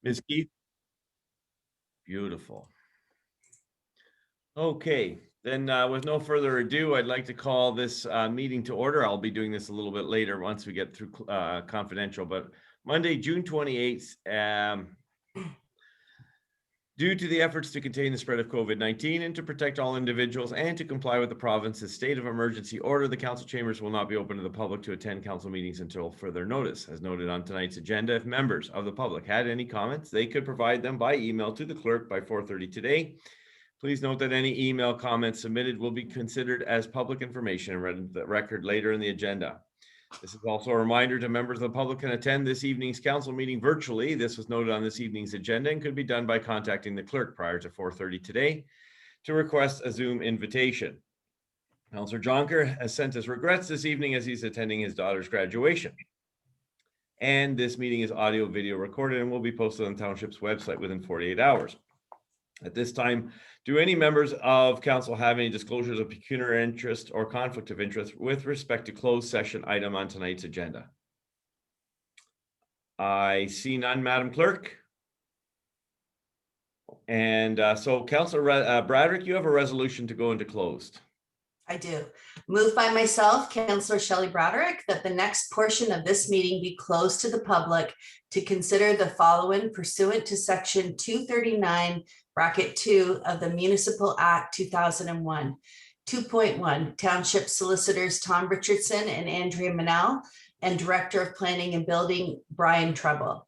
Ms. Keith? Beautiful. Okay, then with no further ado, I'd like to call this meeting to order. I'll be doing this a little bit later once we get through confidential, but Monday, June 28th, due to the efforts to contain the spread of COVID-19 and to protect all individuals and to comply with the province's state of emergency order, the council chambers will not be open to the public to attend council meetings until further notice. As noted on tonight's agenda, if members of the public had any comments, they could provide them by email to the clerk by 4:30 today. Please note that any email comments submitted will be considered as public information and read into the record later in the agenda. This is also a reminder to members of the public can attend this evening's council meeting virtually. This was noted on this evening's agenda and could be done by contacting the clerk prior to 4:30 today to request a Zoom invitation. Councillor Jonker has sent his regrets this evening as he's attending his daughter's graduation. And this meeting is audio video recorded and will be posted on the township's website within 48 hours. At this time, do any members of council have any disclosures of pecuniary interest or conflict of interest with respect to closed session item on tonight's agenda? I see none, Madam Clerk. And so Councillor Bradrick, you have a resolution to go into closed. I do. Moved by myself, Councillor Shelley Broderick, that the next portion of this meeting be closed to the public to consider the following pursuant to section 239(2) of the Municipal Act 2001. 2.1, Township Solicitors Tom Richardson and Andrea Manel, and Director of Planning and Building Brian Treble.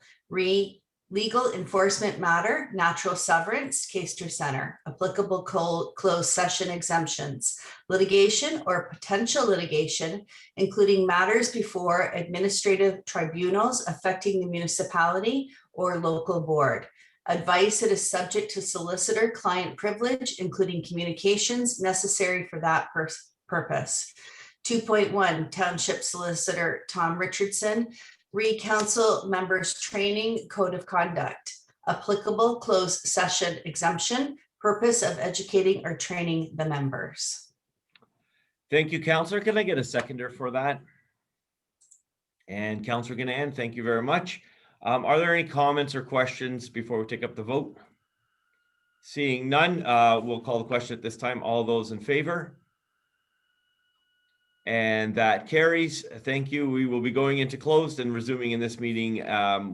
Legal enforcement matter, natural severance, Caister Center, applicable closed session exemptions, litigation or potential litigation, including matters before administrative tribunals affecting the municipality or local board. Advice that is subject to solicitor-client privilege, including communications necessary for that purpose. 2.1, Township Solicitor Tom Richardson, Council members training code of conduct, applicable closed session exemption, purpose of educating or training the members. Thank you, Councillor. Can I get a seconder for that? And Councillor Gannan, thank you very much. Are there any comments or questions before we take up the vote? Seeing none, we'll call the question at this time. All those in favor? And that carries. Thank you. We will be going into closed and resuming in this meeting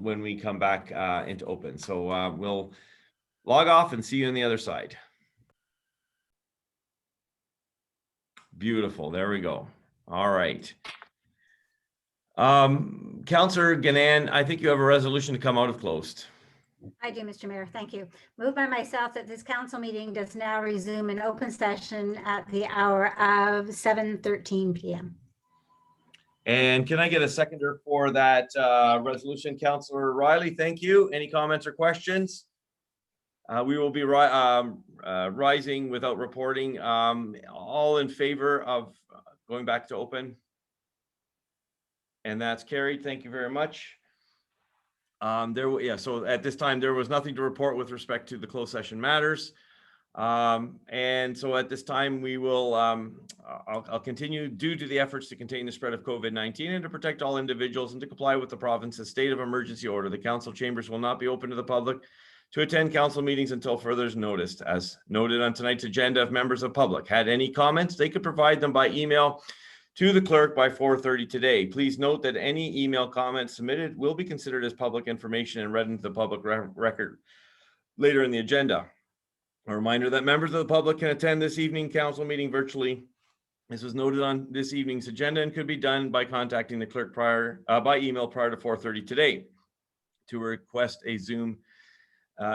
when we come back into open. So we'll log off and see you on the other side. Beautiful. There we go. All right. Councillor Gannan, I think you have a resolution to come out of closed. I do, Mr. Mayor. Thank you. Moved by myself that this council meeting does now resume in open session at the hour of 7:13 p.m. And can I get a seconder for that resolution? Councillor Riley, thank you. Any comments or questions? We will be rising without reporting. All in favor of going back to open? And that's carried. Thank you very much. So at this time, there was nothing to report with respect to the closed session matters. And so at this time, we will, I'll continue. Due to the efforts to contain the spread of COVID-19 and to protect all individuals and to comply with the province's state of emergency order, the council chambers will not be open to the public to attend council meetings until further notice. As noted on tonight's agenda, if members of public had any comments, they could provide them by email to the clerk by 4:30 today. Please note that any email comments submitted will be considered as public information and read into the public record later in the agenda. A reminder that members of the public can attend this evening council meeting virtually. This was noted on this evening's agenda and could be done by contacting the clerk by email prior to 4:30 today to request a Zoom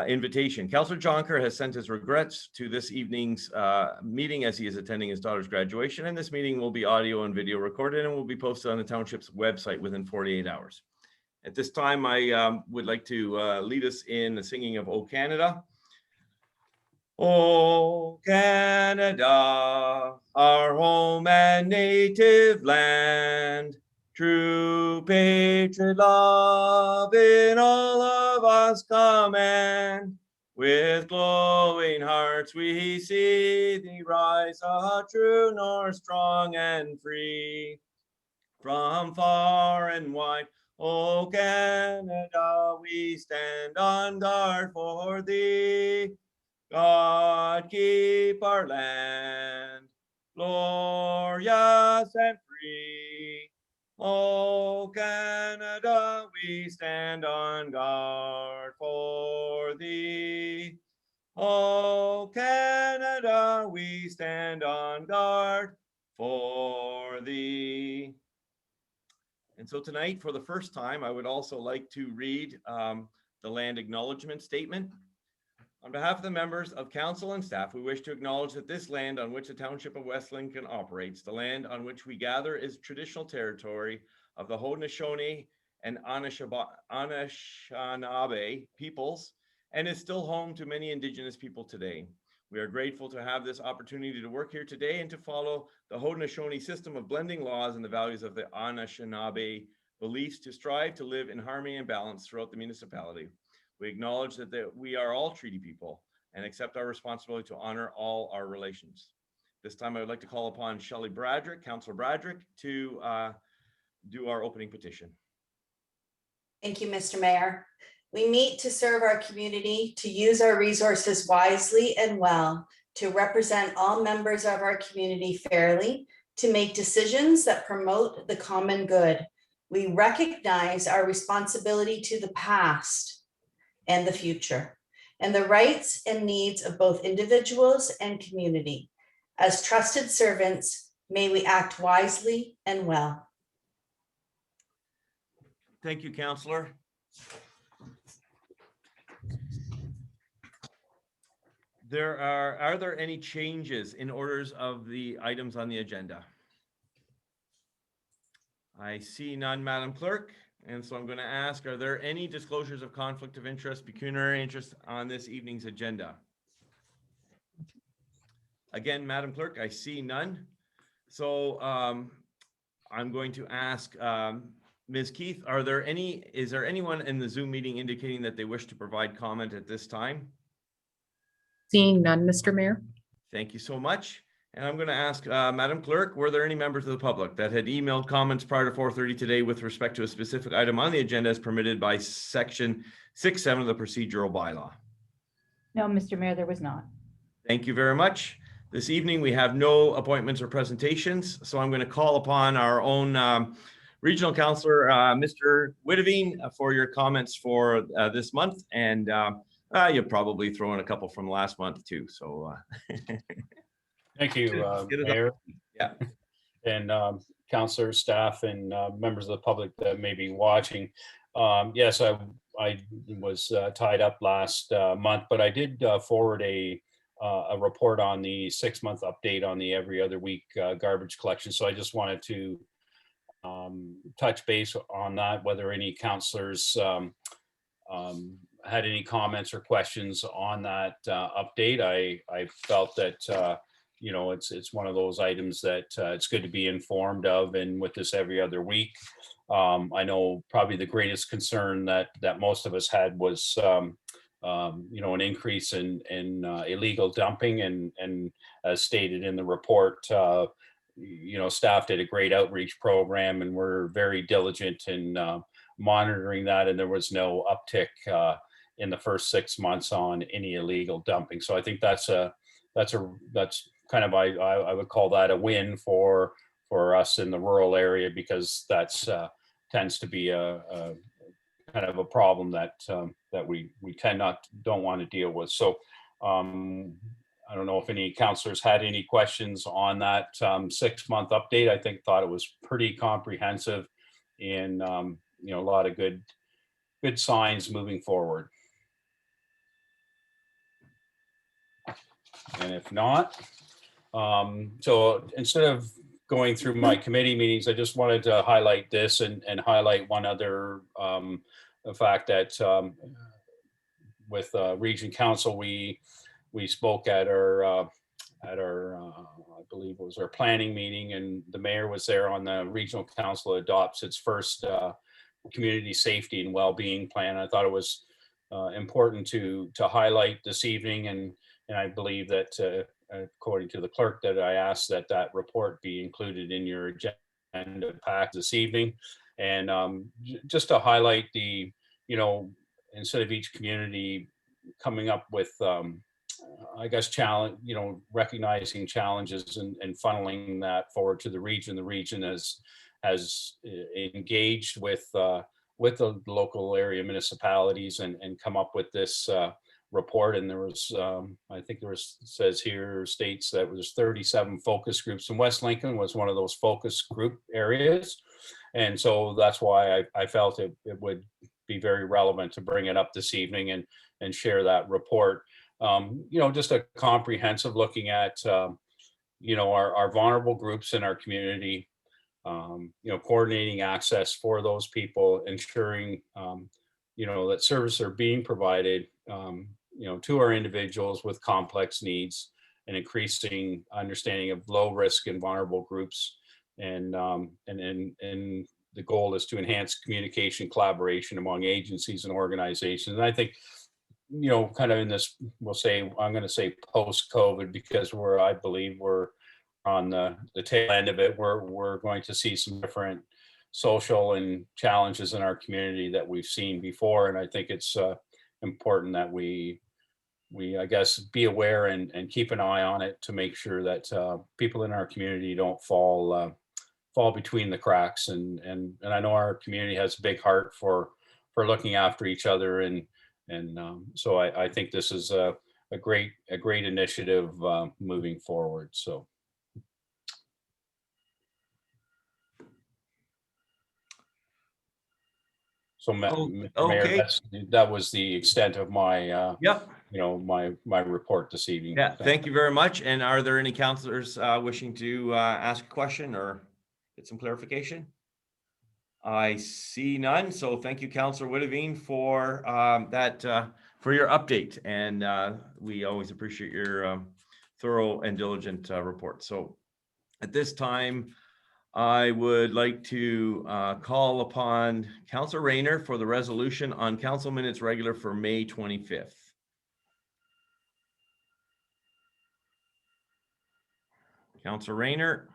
invitation. Councillor Jonker has sent his regrets to this evening's meeting as he is attending his daughter's graduation, and this meeting will be audio and video recorded and will be posted on the township's website within 48 hours. At this time, I would like to lead us in the singing of O Canada. O Canada, our home and native land, true patriot love in all of us command. With glowing hearts we see thee rise, a true north, strong and free. From far and wide O Canada, we stand on guard for thee. God keep our land glorious and free. O Canada, we stand on guard for thee. O Canada, we stand on guard for thee. And so tonight, for the first time, I would also like to read the land acknowledgement statement. On behalf of the members of council and staff, we wish to acknowledge that this land on which the township of West Lincoln operates, the land on which we gather, is traditional territory of the Haudenosaunee and Anishinaabe peoples, and is still home to many Indigenous people today. We are grateful to have this opportunity to work here today and to follow the Haudenosaunee system of blending laws and the values of the Anishinaabe beliefs to strive to live in harmony and balance throughout the municipality. We acknowledge that we are all treaty people and accept our responsibility to honor all our relations. This time I would like to call upon Shelley Bradrick, Councillor Bradrick, to do our opening petition. Thank you, Mr. Mayor. We meet to serve our community, to use our resources wisely and well, to represent all members of our community fairly, to make decisions that promote the common good. We recognize our responsibility to the past and the future, and the rights and needs of both individuals and community. As trusted servants, may we act wisely and well. Thank you, Councillor. Are there any changes in orders of the items on the agenda? I see none, Madam Clerk. And so I'm going to ask, are there any disclosures of conflict of interest, pecuniary interest on this evening's agenda? Again, Madam Clerk, I see none. So I'm going to ask Ms. Keith, is there anyone in the Zoom meeting indicating that they wish to provide comment at this time? Seeing none, Mr. Mayor. Thank you so much. And I'm going to ask Madam Clerk, were there any members of the public that had emailed comments prior to 4:30 today with respect to a specific item on the agenda as permitted by section 6.7 of the procedural bylaw? No, Mr. Mayor, there was not. Thank you very much. This evening, we have no appointments or presentations, so I'm going to call upon our own regional councillor, Mr. Witteveen, for your comments for this month. And you'll probably throw in a couple from last month too. So Thank you, Mayor. Yeah. And councillor, staff, and members of the public that may be watching. Yes, I was tied up last month, but I did forward a report on the 6-month update on the every other week garbage collection. So I just wanted to touch base on that, whether any councillors had any comments or questions on that update. I felt that you know, it's one of those items that it's good to be informed of, and with this every other week, I know probably the greatest concern that most of us had was you know, an increase in illegal dumping, and as stated in the report, you know, staff did a great outreach program, and we're very diligent in monitoring that, and there was no uptick in the first 6 months on any illegal dumping. So I think that's kind of, I would call that a win for us in the rural area, because that's tends to be a kind of a problem that we don't want to deal with. So I don't know if any councillors had any questions on that 6-month update. I thought it was pretty comprehensive, and you know, a lot of good signs moving forward. And if not, so instead of going through my committee meetings, I just wanted to highlight this and highlight one other the fact that with Region Council, we spoke at our I believe it was our planning meeting, and the mayor was there on the Regional Council adopts its first community safety and well-being plan. I thought it was important to highlight this evening, and I believe that according to the clerk, that I asked that report be included in your agenda pack this evening. And just to highlight the, instead of each community coming up with, I guess, challenge, recognizing challenges and funneling that forward to the region has engaged with the local area municipalities and come up with this report. And there was, I think there was, states that there's 37 focus groups, and West Lincoln was one of those focus group areas. And so that's why I felt it would be very relevant to bring it up this evening and share that report. Just a comprehensive looking at, our vulnerable groups in our community, coordinating access for those people, ensuring, that services are being provided, to our individuals with complex needs, and increasing understanding of low risk and vulnerable groups. And the goal is to enhance communication, collaboration among agencies and organizations. And I think, kind of in this, I'm going to say post-COVID, because I believe we're on the tail end of it. We're going to see some different social and challenges in our community that we've seen before. And I think it's important that we I guess, be aware and keep an eye on it to make sure that people in our community don't fall between the cracks. And I know our community has a big heart for looking after each other. And so I think this is a great initiative moving forward. So. So, Mayor, Okay. that was the extent of my, Yep. my report this evening. Yeah, thank you very much. And are there any counselors wishing to ask a question or get some clarification? I see none. So thank you, Councillor Witteveen, for that, for your update. And we always appreciate your thorough and diligent report. So at this time, I would like to call upon Councillor Rayner for the resolution on council minutes regular for May 25th. Councillor Rayner.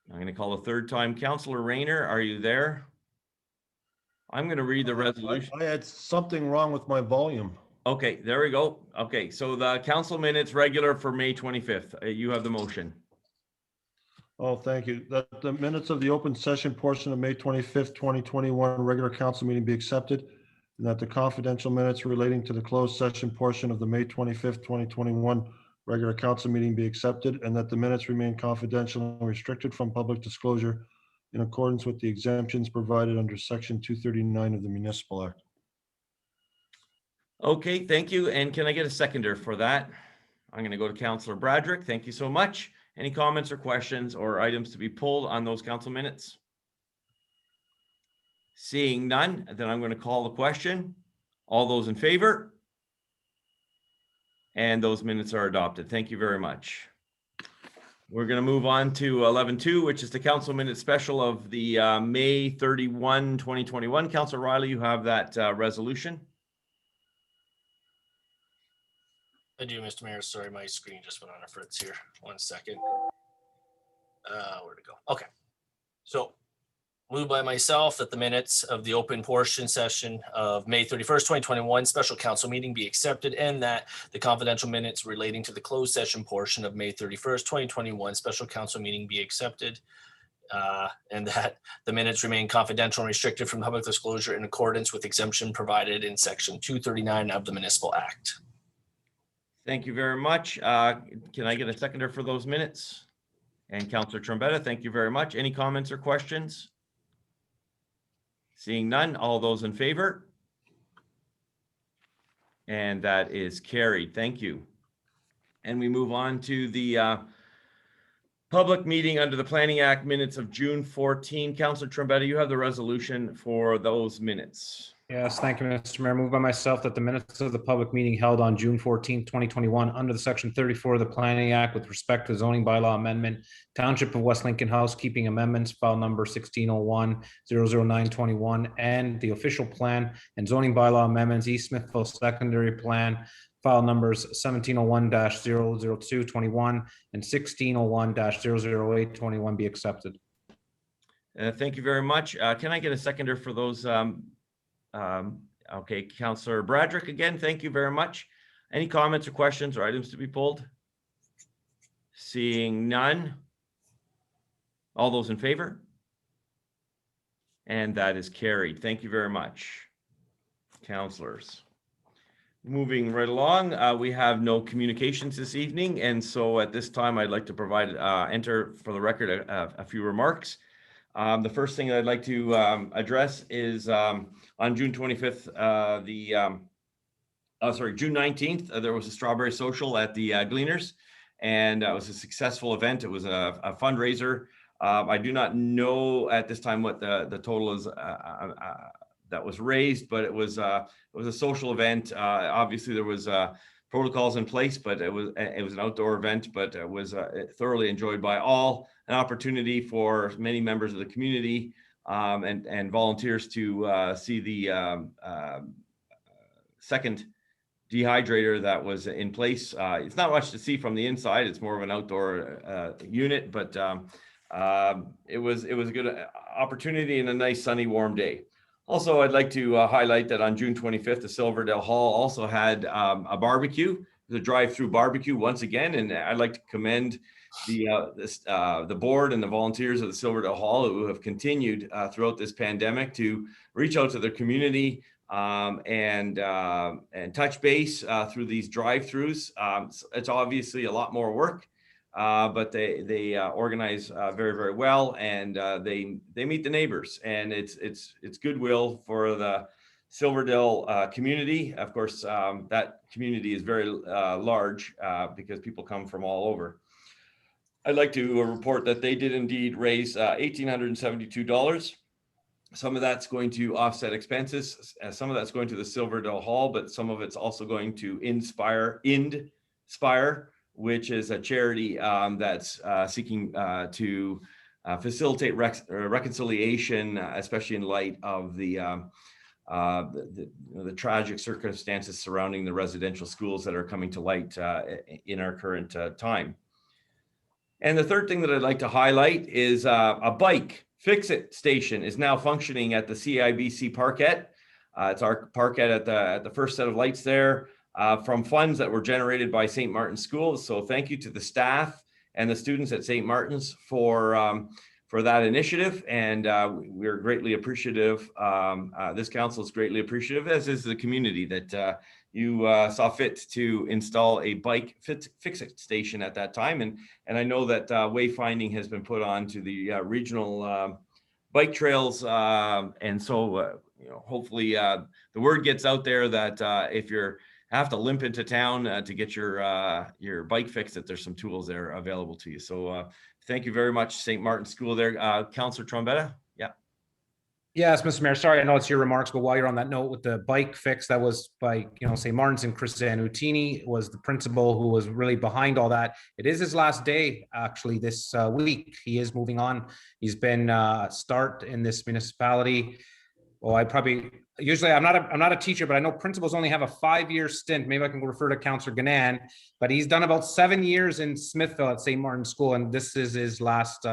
I'm going to call a third time. Councillor Rayner, are you there? I'm going to read the resolution. I had something wrong with my volume. Okay, there we go. Okay, so the council minutes regular for May 25th. You have the motion. Oh, thank you. That the minutes of the open session portion of May 25th, 2021 regular council meeting be accepted, and that the confidential minutes relating to the closed session portion of the May 25th, 2021 regular council meeting be accepted, and that the minutes remain confidential and restricted from public disclosure in accordance with the exemptions provided under Section 239 of the Municipal Act. Okay, thank you. And can I get a seconder for that? I'm going to go to Councillor Bradrick. Thank you so much. Any comments or questions or items to be pulled on those council minutes? Seeing none, then I'm going to call the question. All those in favor? And those minutes are adopted. Thank you very much. We're going to move on to 11.2, which is the council minute special of the May 31, 2021. Councillor Riley, you have that resolution. I do, Mr. Mayor. Sorry, my screen just went on a fritz here. 1 second. Where'd it go? Okay. So moved by myself that the minutes of the open portion session of May 31st, 2021 special council meeting be accepted, and that the confidential minutes relating to the closed session portion of May 31st, 2021 special council meeting be accepted, and that the minutes remain confidential and restricted from public disclosure in accordance with exemption provided in Section 239 of the Municipal Act. Thank you very much. Can I get a seconder for those minutes? And Councillor Trombetta, thank you very much. Any comments or questions? Seeing none, all those in favor? And that is carried. Thank you. And we move on to the public meeting under the Planning Act minutes of June 14. Councillor Trombetta, you have the resolution for those minutes. Yes, thank you, Mr. Mayor. Moved by myself that the minutes of the public meeting held on June 14, 2021, under the Section 34 of the Planning Act with respect to zoning bylaw amendment, Township of West Lincoln Housekeeping Amendments, file number 1601-00921, and the official plan and zoning bylaw amendments, East Smithville Secondary Plan, file numbers 1701-00221 and 1601-00821 be accepted. Thank you very much. Can I get a seconder for those? Okay, Councillor Bradrick again, thank you very much. Any comments or questions or items to be pulled? Seeing none. All those in favor? And that is carried. Thank you very much, councillors. Moving right along, we have no communications this evening, and so at this time, I'd like to provide, enter for the record a few remarks. The first thing I'd like to address is on June 25th, June 19th, there was a strawberry social at the Gleaners, and it was a successful event. It was a fundraiser. I do not know at this time what the total is that was raised, but it was a social event. Obviously, there was protocols in place, but it was an outdoor event, but it was thoroughly enjoyed by all. An opportunity for many members of the community and volunteers to see the second dehydrator that was in place. It's not much to see from the inside. It's more of an outdoor unit, but it was a good opportunity and a nice sunny warm day. Also, I'd like to highlight that on June 25th, the Silverdale Hall also had a barbecue, the drive-through barbecue once again, and I'd like to commend the board and the volunteers of the Silverdale Hall who have continued throughout this pandemic to reach out to their community and touch base through these drive-throughs. It's obviously a lot more work, but they organize very, very well, and they meet the neighbors, and it's goodwill for the Silverdale community. Of course, that community is very large because people come from all over. I'd like to report that they did indeed raise $1,872. Some of that's going to offset expenses. Some of that's going to the Silverdale Hall, but some of it's also going to Inspire, which is a charity that's seeking to facilitate reconciliation, especially in light of the tragic circumstances surrounding the residential schools that are coming to light in our current time. And the third thing that I'd like to highlight is a bike fix-it station is now functioning at the CIBC Parkette. It's our Parkette at the first set of lights there from funds that were generated by St. Martin's Schools. So thank you to the staff and the students at St. Martin's for that initiative. And we're greatly appreciative. This council is greatly appreciative, as is the community, that you saw fit to install a bike fix-it station at that time. And I know that wayfinding has been put on to the regional bike trails. And so, hopefully the word gets out there that if you're have to limp into town to get your bike fixed, that there's some tools there available to you. So thank you very much, St. Martin's School there. Councillor Trombetta? Yeah. Yes, Mr. Mayor, sorry, I know it's your remarks, but while you're on that note with the bike fix, that was by, St. Martin's, and Chris Zanutini was the principal who was really behind all that. It is his last day, actually, this week. He is moving on. He's been start in this municipality. Well, usually I'm not a teacher, but I know principals only have a 5-year stint. Maybe I can refer to Councillor Ganan, but he's done about 7 years in Smithville at St. Martin's School, and this is his last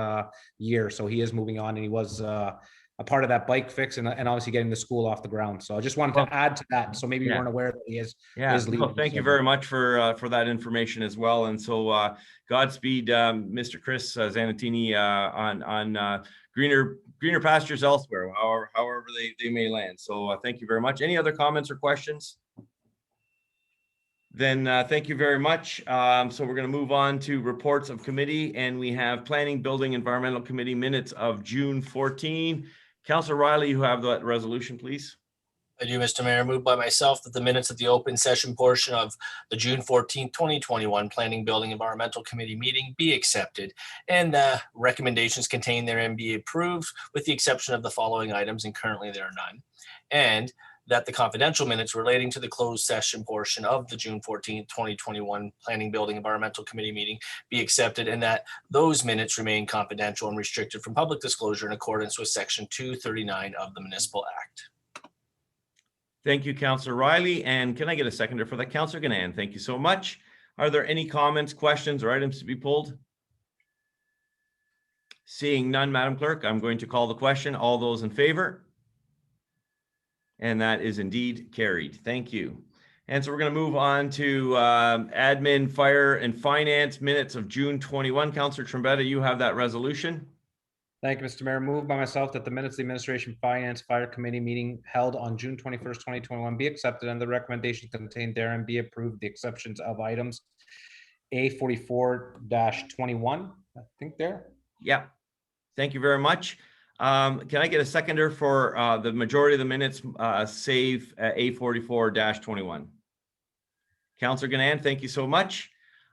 year. So he is moving on, and he was a part of that bike fix and obviously getting the school off the ground. So I just wanted to add to that. So maybe you weren't aware that he is. Well, thank you very much for that information as well. And so Godspeed, Mr. Chris Zanatini, on greener pastures elsewhere, however they may land. So thank you very much. Any other comments or questions? Then thank you very much. So we're going to move on to reports of committee, and we have Planning, Building, Environmental Committee minutes of June 14. Councillor Riley, you have that resolution, please. I do, Mr. Mayor. Moved by myself that the minutes of the open session portion of the June 14th, 2021 Planning, Building, Environmental Committee meeting be accepted, and the recommendations contained therein be approved, with the exception of the following items, and currently there are none. And that the confidential minutes relating to the closed session portion of the June 14th, 2021 Planning, Building, Environmental Committee meeting be accepted, and that those minutes remain confidential and restricted from public disclosure in accordance with Section 239 of the Municipal Act. Thank you, Councillor Riley. And can I get a seconder for that? Councillor Gann, thank you so much. Are there any comments, questions, or items to be pulled? Seeing none, Madam Clerk, I'm going to call the question. All those in favor? And that is indeed carried. Thank you. And so we're going to move on to admin, fire, and finance minutes of June 21. Councillor Trombetta, you have that resolution. Thank you, Mr. Mayor. Moved by myself that the minutes of the Administration Finance Fire Committee meeting held on June 21st, 2021 be accepted and the recommendation contained therein be approved, the exceptions of items A44-21, I think there. Yeah. Thank you very much. Can I get a seconder for the majority of the minutes, save A44-21? Councillor Gann, thank you so much.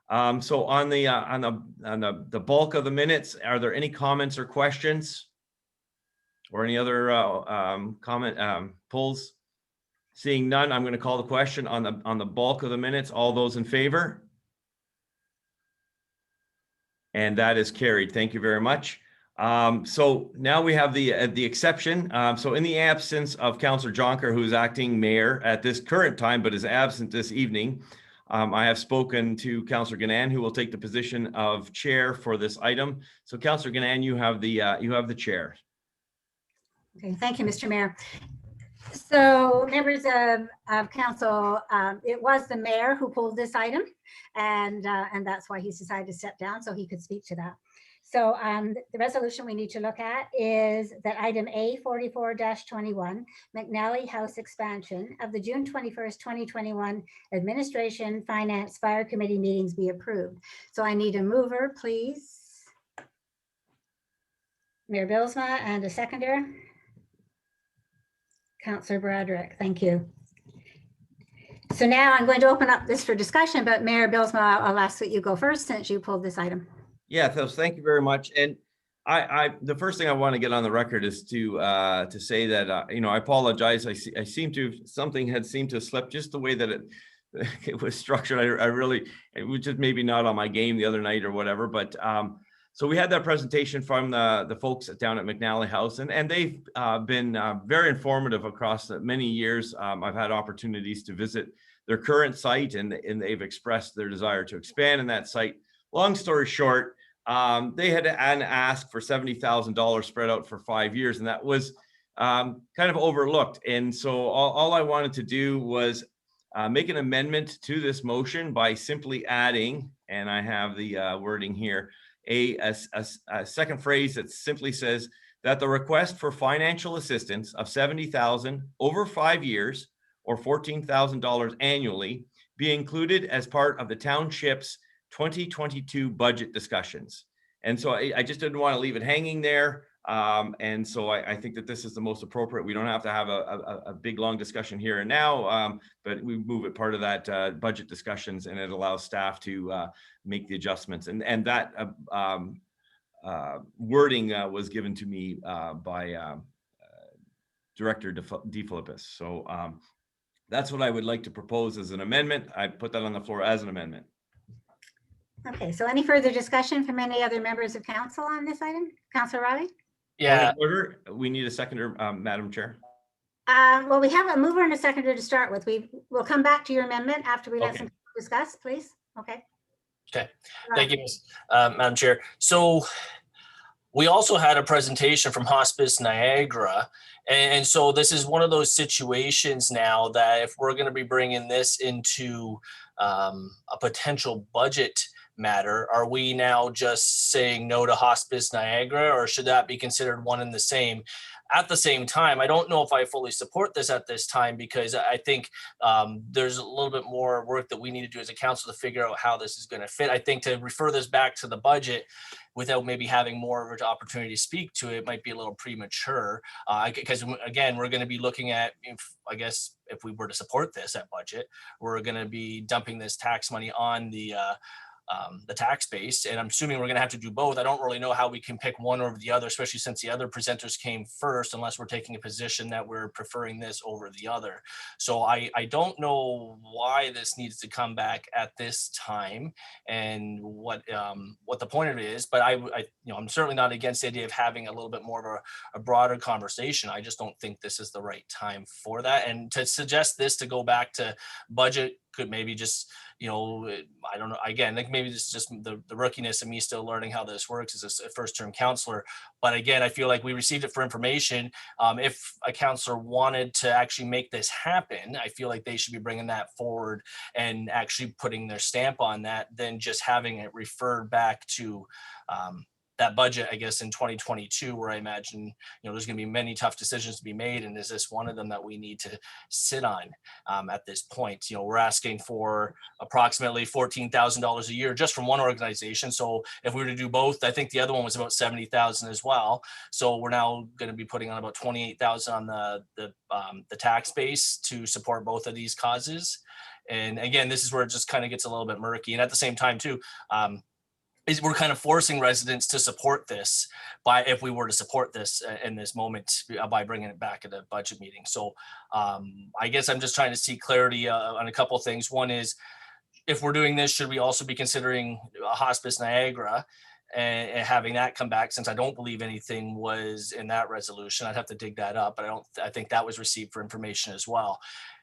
So on the bulk of the minutes, are there any comments or questions? Or any other comment pulls? Seeing none, I'm going to call the question on the bulk of the minutes. All those in favor? And that is carried. Thank you very much. So now we have the exception. So in the absence of Councillor Jonker, who's acting mayor at this current time, but is absent this evening, I have spoken to Councillor Gann, who will take the position of chair for this item. So Councillor Gann, you have the chair. Okay, thank you, Mr. Mayor. So members of council, it was the mayor who pulled this item, and that's why he's decided to step down so he could speak to that. So the resolution we need to look at is that item A44-21, McNally House expansion of the June 21st, 2021 Administration Finance Fire Committee meetings be approved. So I need a mover, please. Mayor Bylsma, and a seconder. Councillor Broderick, thank you. So now I'm going to open up this for discussion, but Mayor Bylsma, I'll ask that you go first since you pulled this item. Yeah, thank you very much. And the first thing I want to get on the record is to say that I apologize. Something had seemed to slip just the way that it was structured. It was just maybe not on my game the other night or whatever. But so we had that presentation from the folks down at McNally House, and they've been very informative across many years. I've had opportunities to visit their current site, and they've expressed their desire to expand in that site. Long story short, they had asked for $70,000 spread out for 5 years, and that was kind of overlooked. And so all I wanted to do was make an amendment to this motion by simply adding, and I have the wording here, a second phrase that simply says that the request for financial assistance of $70,000 over 5 years or $14,000 annually be included as part of the township's 2022 budget discussions. And so I just didn't want to leave it hanging there. And so I think that this is the most appropriate. We don't have to have a big, long discussion here and now, but we move it part of that budget discussions, and it allows staff to make the adjustments. And that wording was given to me by Director DeFilippis. So that's what I would like to propose as an amendment. I put that on the floor as an amendment. Okay, so any further discussion from any other members of council on this item? Councillor Riley? Yeah, Order. We need a seconder, Madam Chair. Well, we have a mover and a seconder to start with. We'll come back to your amendment after we let Okay. some people discuss, please. Okay. Okay. Thank you, Madam Chair. So we also had a presentation from Hospice Niagara. And so this is one of those situations now that if we're going to be bringing this into a potential budget matter, are we now just saying no to Hospice Niagara, or should that be considered one and the same? At the same time, I don't know if I fully support this at this time, because I think there's a little bit more work that we need to do as a council to figure out how this is going to fit. I think to refer this back to the budget without maybe having more of an opportunity to speak to it might be a little premature, because again, we're going to be looking at, I guess, if we were to support this at budget, we're going to be dumping this tax money on the the tax base. And I'm assuming we're going to have to do both. I don't really know how we can pick one over the other, especially since the other presenters came first, unless we're taking a position that we're preferring this over the other. So I don't know why this needs to come back at this time and what the point of it is. But I'm certainly not against the idea of having a little bit more of a broader conversation. I just don't think this is the right time for that. And to suggest this to go back to budget could maybe just, I don't know, again, like maybe this is just the rookiness of me still learning how this works as a first term counselor. But again, I feel like we received it for information. If a counselor wanted to actually make this happen, I feel like they should be bringing that forward and actually putting their stamp on that than just having it referred back to that budget, I guess, in 2022, where I imagine, there's going to be many tough decisions to be made. And is this one of them that we need to sit on at this point? We're asking for approximately $14,000 a year just from one organization. So if we were to do both, I think the other one was about 70,000 as well. So we're now going to be putting on about 28,000 on the tax base to support both of these causes. And again, this is where it just kind of gets a little bit murky. And at the same time, too, we're kind of forcing residents to support this if we were to support this in this moment by bringing it back at a budget meeting. So I guess I'm just trying to see clarity on a couple of things. One is, if we're doing this, should we also be considering Hospice Niagara and having that come back, since I don't believe anything was in that resolution? I'd have to dig that up, but I think that was received for information as well.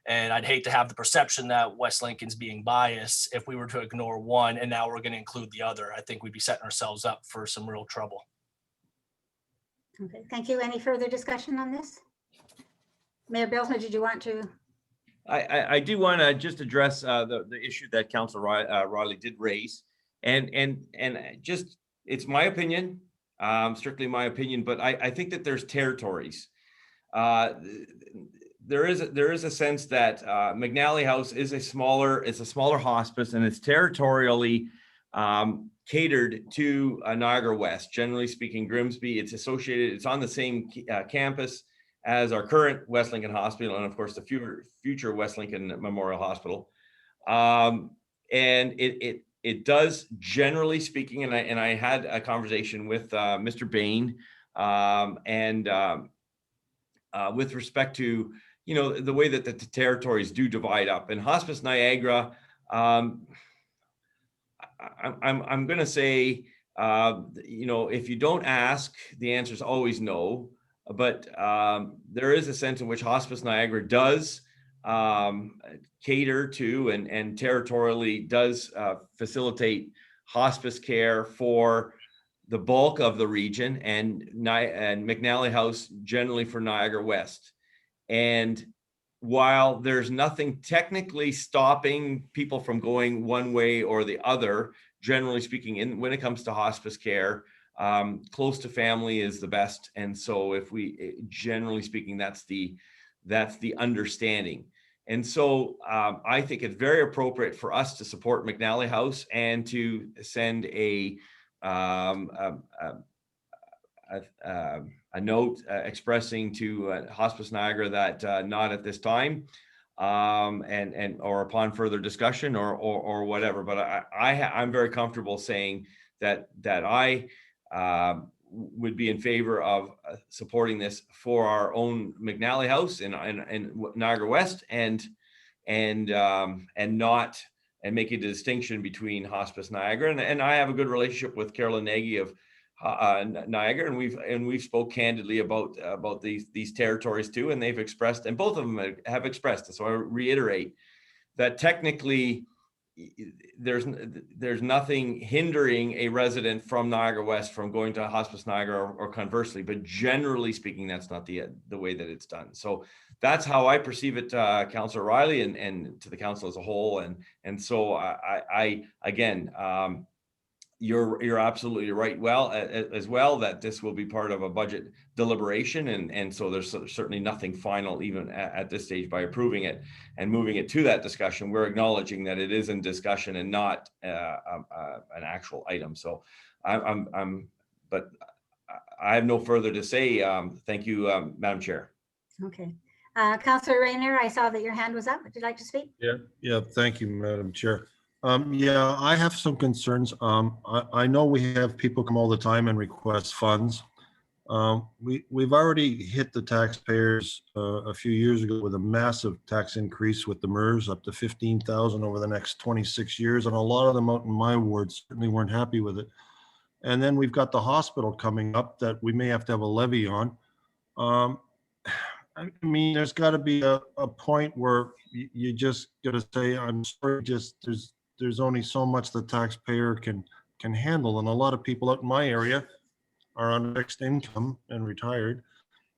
And I'd hate to have the perception that West Lincoln's being biased if we were to ignore one and now we're going to include the other. I think we'd be setting ourselves up for some real trouble. Okay, thank you. Any further discussion on this? Mayor Bilsma, did you want to? I do want to just address the issue that Councilor Riley did raise, and just, it's my opinion, strictly my opinion, but I think that there's territories. There is a sense that McNally House is a smaller hospice, and it's territorially catered to Niagara West. Generally speaking, Grimsby, it's on the same campus as our current West Lincoln Hospital, and of course the future West Lincoln Memorial Hospital. And it does, generally speaking, and I had a conversation with Mr. Bain, with respect to the way that the territories do divide up. And Hospice Niagara, I'm going to say, if you don't ask, the answer is always no. But there is a sense in which Hospice Niagara does cater to and territorially does facilitate hospice care for the bulk of the region, and McNally House generally for Niagara West. And while there's nothing technically stopping people from going one way or the other, generally speaking, when it comes to hospice care, close to family is the best. And so if generally speaking, that's the understanding. And so I think it's very appropriate for us to support McNally House and to send a note expressing to Hospice Niagara that not at this time, or upon further discussion or whatever. But I'm very comfortable saying that I would be in favor of supporting this for our own McNally House in Niagara West, and make a distinction between Hospice Niagara. And I have a good relationship with Carolyn Nagy of Niagara, and we've spoke candidly about these territories too, and they've expressed, and both of them have expressed. So I reiterate that technically there's nothing hindering a resident from Niagara West from going to Hospice Niagara or conversely, but generally speaking, that's not the way that it's done. So that's how I perceive it, Councillor Riley, and to the council as a whole. And so I again, you're absolutely right. Well, as well, that this will be part of a budget deliberation, and so there's certainly nothing final even at this stage by approving it and moving it to that discussion. We're acknowledging that it is in discussion and not an actual item. So but I have no further to say. Thank you, Madam Chair. Okay. Councillor Rayner, I saw that your hand was up. Would you like to speak? Yeah. Thank you, Madam Chair. Yeah, I have some concerns. I know we have people come all the time and request funds. We've already hit the taxpayers a few years ago with a massive tax increase with the MERS up to 15,000 over the next 26 years. And a lot of them out in my ward certainly weren't happy with it. And then we've got the hospital coming up that we may have to have a levy on. I mean, there's got to be a point where you just got to say, I'm sorry, just there's only so much the taxpayer can handle. And a lot of people out in my area are on fixed income and retired.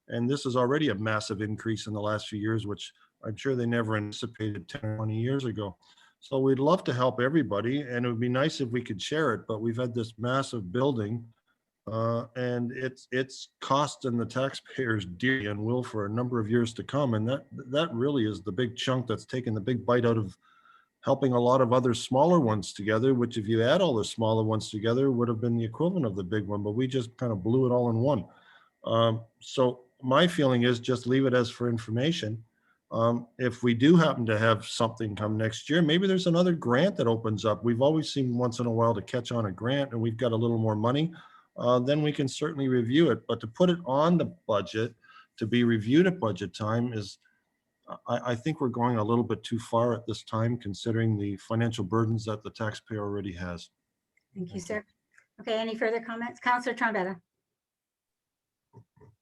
And this is already a massive increase in the last few years, which I'm sure they never anticipated 10 or 20 years ago. So we'd love to help everybody, and it would be nice if we could share it, but we've had this massive building and it's costing the taxpayers dearly and will for a number of years to come. And that really is the big chunk that's taken the big bite out of helping a lot of other smaller ones together, which if you add all the smaller ones together would have been the equivalent of the big one, but we just kind of blew it all in one. So my feeling is just leave it as for information. If we do happen to have something come next year, maybe there's another grant that opens up. We've always seemed once in a while to catch on a grant and we've got a little more money. Then we can certainly review it. But to put it on the budget, to be reviewed at budget time is, I think we're going a little bit too far at this time, considering the financial burdens that the taxpayer already has. Thank you, sir. Okay, any further comments? Councillor Trombetta.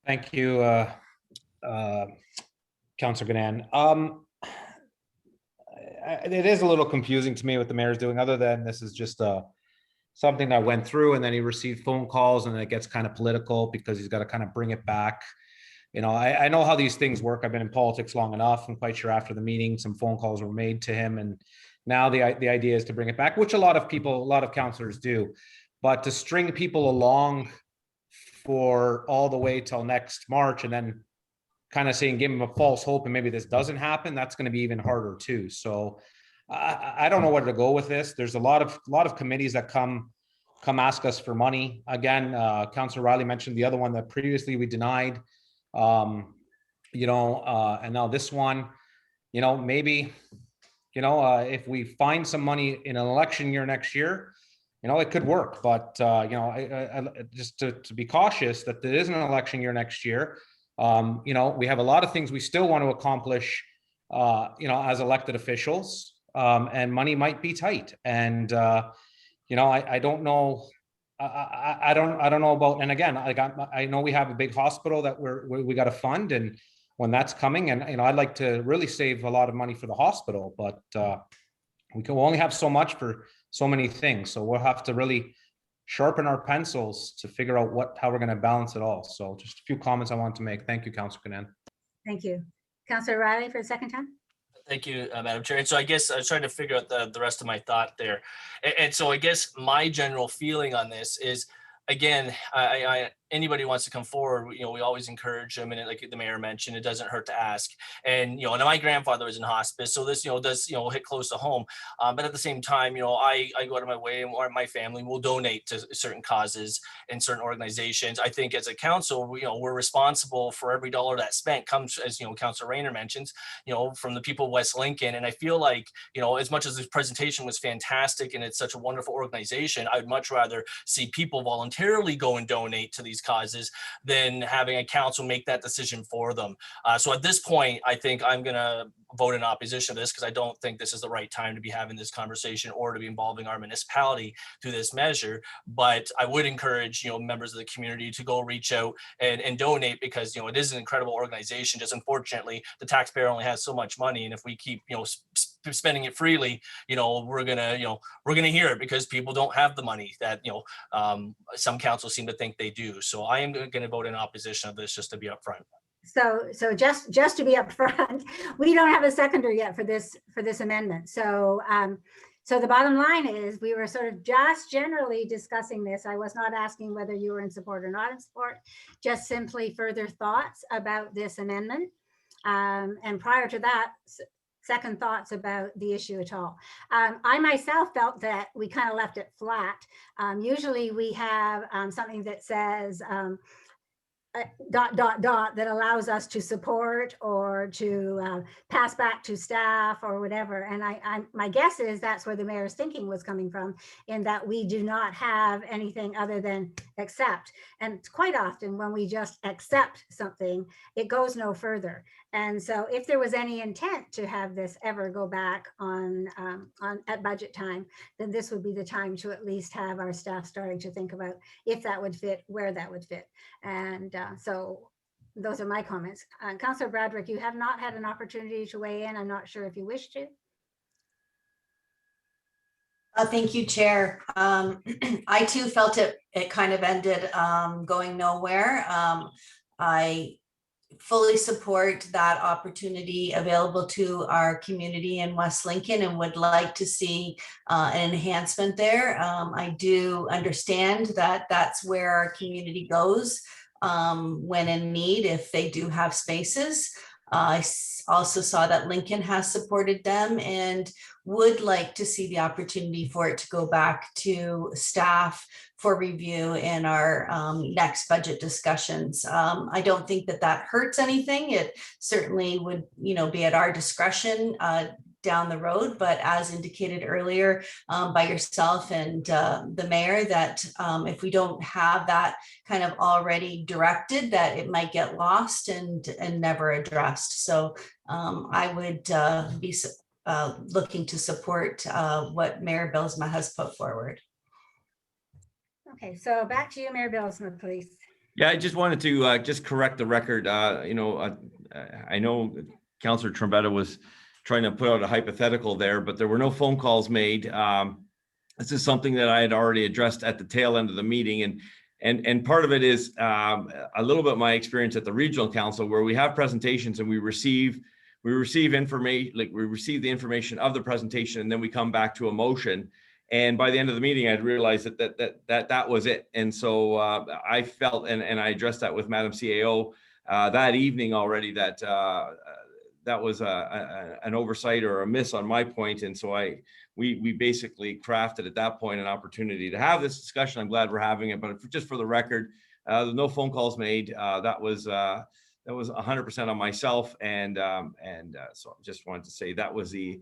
Thank you, Councillor Ganan. It is a little confusing to me what the mayor's doing, other than this is just something that went through and then he received phone calls and then it gets kind of political because he's got to kind of bring it back. You know, I know how these things work. I've been in politics long enough. I'm quite sure after the meeting, some phone calls were made to him. And now the idea is to bring it back, which a lot of councillors do. But to string people along for all the way till next March and then kind of saying, give them a false hope and maybe this doesn't happen, that's going to be even harder too. So I don't know where to go with this. There's a lot of committees that come ask us for money. Again, Councillor Riley mentioned the other one that previously we denied. And now this one, maybe, if we find some money in an election year next year, it could work. But, I just to be cautious that there is an election year next year. We have a lot of things we still want to accomplish, as elected officials, and money might be tight. And, I don't know. I don't know about, and again, I know we have a big hospital that we got to fund, and when that's coming, and I'd like to really save a lot of money for the hospital, but we can only have so much for so many things. So we'll have to really sharpen our pencils to figure out how we're going to balance it all. So just a few comments I want to make. Thank you, Councillor Canan. Thank you. Councillor Riley for the second time. Thank you, Madam Chair. And so I guess I was trying to figure out the rest of my thought there. And so I guess my general feeling on this is, again, anybody wants to come forward, we always encourage them, and like the mayor mentioned, it doesn't hurt to ask. And and my grandfather was in hospice, so this does hit close to home. But at the same time, I go out of my way, and my family will donate to certain causes and certain organizations. I think as a council, we're responsible for every dollar that's spent comes, as Councilor Rayner mentions, from the people of West Lincoln. And I feel like as much as this presentation was fantastic and it's such a wonderful organization, I'd much rather see people voluntarily go and donate to these causes than having a council make that decision for them. So at this point, I think I'm going to vote in opposition to this because I don't think this is the right time to be having this conversation or to be involving our municipality through this measure. But I would encourage, members of the community to go reach out and donate, because, it is an incredible organization. Just unfortunately, the taxpayer only has so much money. And if we keep, spending it freely, we're gonna hear it, because people don't have the money that, some councils seem to think they do. So I am going to vote in opposition of this, just to be upfront. So just to be upfront, we don't have a seconder yet for this amendment. So so the bottom line is, we were sort of just generally discussing this. I was not asking whether you were in support or not in support, just simply further thoughts about this amendment. And prior to that, second thoughts about the issue at all. I myself felt that we kind of left it flat. Usually we have something that says, that allows us to support or to pass back to staff or whatever. And my guess is that's where the mayor's thinking was coming from, in that we do not have anything other than accept. And quite often when we just accept something, it goes no further. And so if there was any intent to have this ever go back on at budget time, then this would be the time to at least have our staff starting to think about if that would fit, where that would fit. And so those are my comments. Councillor Bradrick, you have not had an opportunity to weigh in. I'm not sure if you wish to. Thank you, Chair. I too felt it kind of ended going nowhere. I fully support that opportunity available to our community in West Lincoln and would like to see an enhancement there. I do understand that that's where our community goes when in need, if they do have spaces. I also saw that Lincoln has supported them and would like to see the opportunity for it to go back to staff for review in our next budget discussions. I don't think that that hurts anything. It certainly would, be at our discretion down the road, but as indicated earlier by yourself and the mayor, that if we don't have that kind of already directed, that it might get lost and never addressed. So I would be looking to support what Mayor Bylsma has put forward. Okay, so back to you, Mayor Bylsma, please. Yeah, I just wanted to just correct the record. I know Councillor Trombetta was trying to put out a hypothetical there, but there were no phone calls made. This is something that I had already addressed at the tail end of the meeting. And part of it is a little bit my experience at the regional council, where we have presentations and we receive information, like we receive the information of the presentation, and then we come back to a motion. And by the end of the meeting, I'd realized that was it. And so I felt, and I addressed that with Madam CAO that evening already, that that was an oversight or a miss on my point. And so we basically crafted at that point an opportunity to have this discussion. I'm glad we're having it, but just for the record, no phone calls made. That was 100% on myself. And so I just wanted to say that was the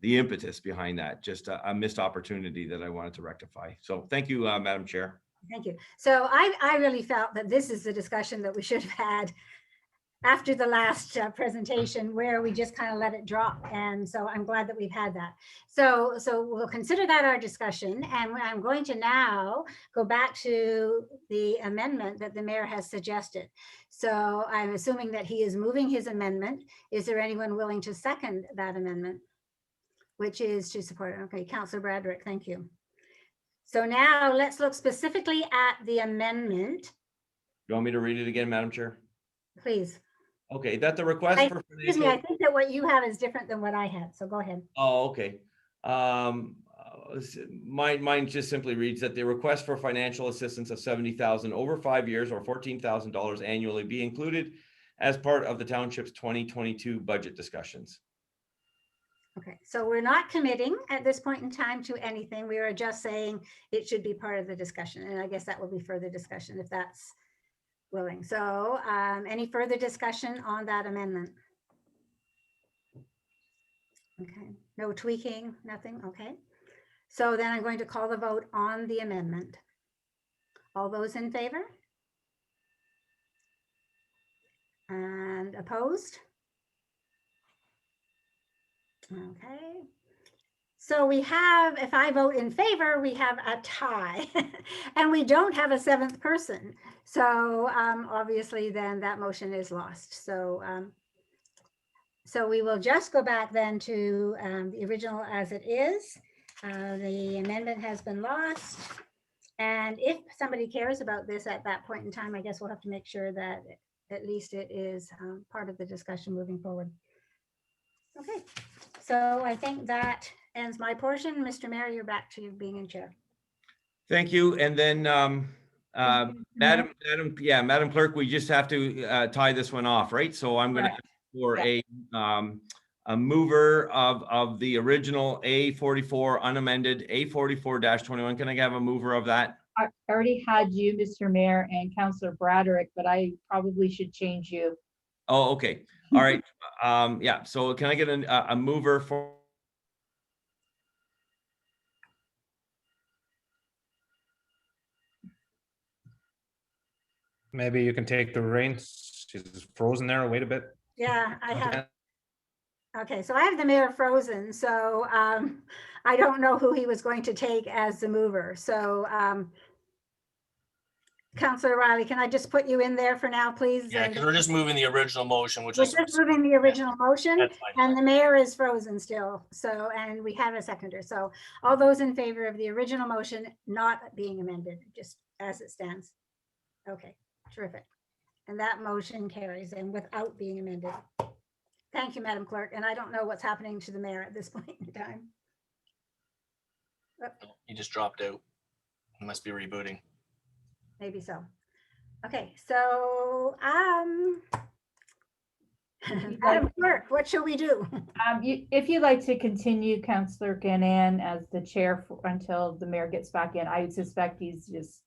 impetus behind that, just a missed opportunity that I wanted to rectify. So thank you, Madam Chair. Thank you. So I really felt that this is the discussion that we should have had after the last presentation, where we just kind of let it drop. And so I'm glad that we've had that. So we'll consider that our discussion. And I'm going to now go back to the amendment that the mayor has suggested. So I'm assuming that he is moving his amendment. Is there anyone willing to second that amendment? Which is to support it. Okay, Councillor Bradrick, thank you. So now let's look specifically at the amendment. You want me to read it again, Madam Chair? Please. Okay, that the request for Excuse me, I think that what you have is different than what I had, so go ahead. Oh, okay. Mine just simply reads that the request for financial assistance of $70,000 over 5 years or $14,000 annually be included as part of the township's 2022 budget discussions. Okay, so we're not committing at this point in time to anything. We are just saying it should be part of the discussion. And I guess that will be further discussion if that's willing. So any further discussion on that amendment? Okay, no tweaking, nothing. Okay. So then I'm going to call the vote on the amendment. All those in favor? And opposed? Okay. So we have, if I vote in favor, we have a tie and we don't have a seventh person. So obviously then that motion is lost. So so we will just go back then to the original as it is. The amendment has been lost. And if somebody cares about this at that point in time, I guess we'll have to make sure that at least it is part of the discussion moving forward. Okay, so I think that ends my portion. Mr. Mayor, you're back to being in chair. Thank you. And then Madam Clerk, we just have to tie this one off, right? So I'm going to ask for a mover of the original A44 unamended A44-21. Can I have a mover of that? I already had you, Mr. Mayor, and Counselor Braderick, but I probably should change you. Oh, okay. All right. Yeah, so can I get a mover for? Maybe you can take the reins. She's frozen there. Wait a bit. Yeah, I have. Okay, so I have the mayor frozen, so I don't know who he was going to take as the mover. So Counselor Riley, can I just put you in there for now, please? Yeah, And because we're just moving the original motion, which we're is. just moving the original motion, That's fine. and the mayor is frozen still. So, and we have a seconder. So all those in favor of the original motion not being amended, just as it stands. Okay, terrific. And that motion carries and without being amended. Thank you, Madam Clerk. And I don't know what's happening to the mayor at this point in time. He just dropped out. He must be rebooting. Maybe so. Okay, so Madam Clerk, what shall we do? If you'd like to continue Counselor Ganan as the chair until the mayor gets back in, I suspect he's just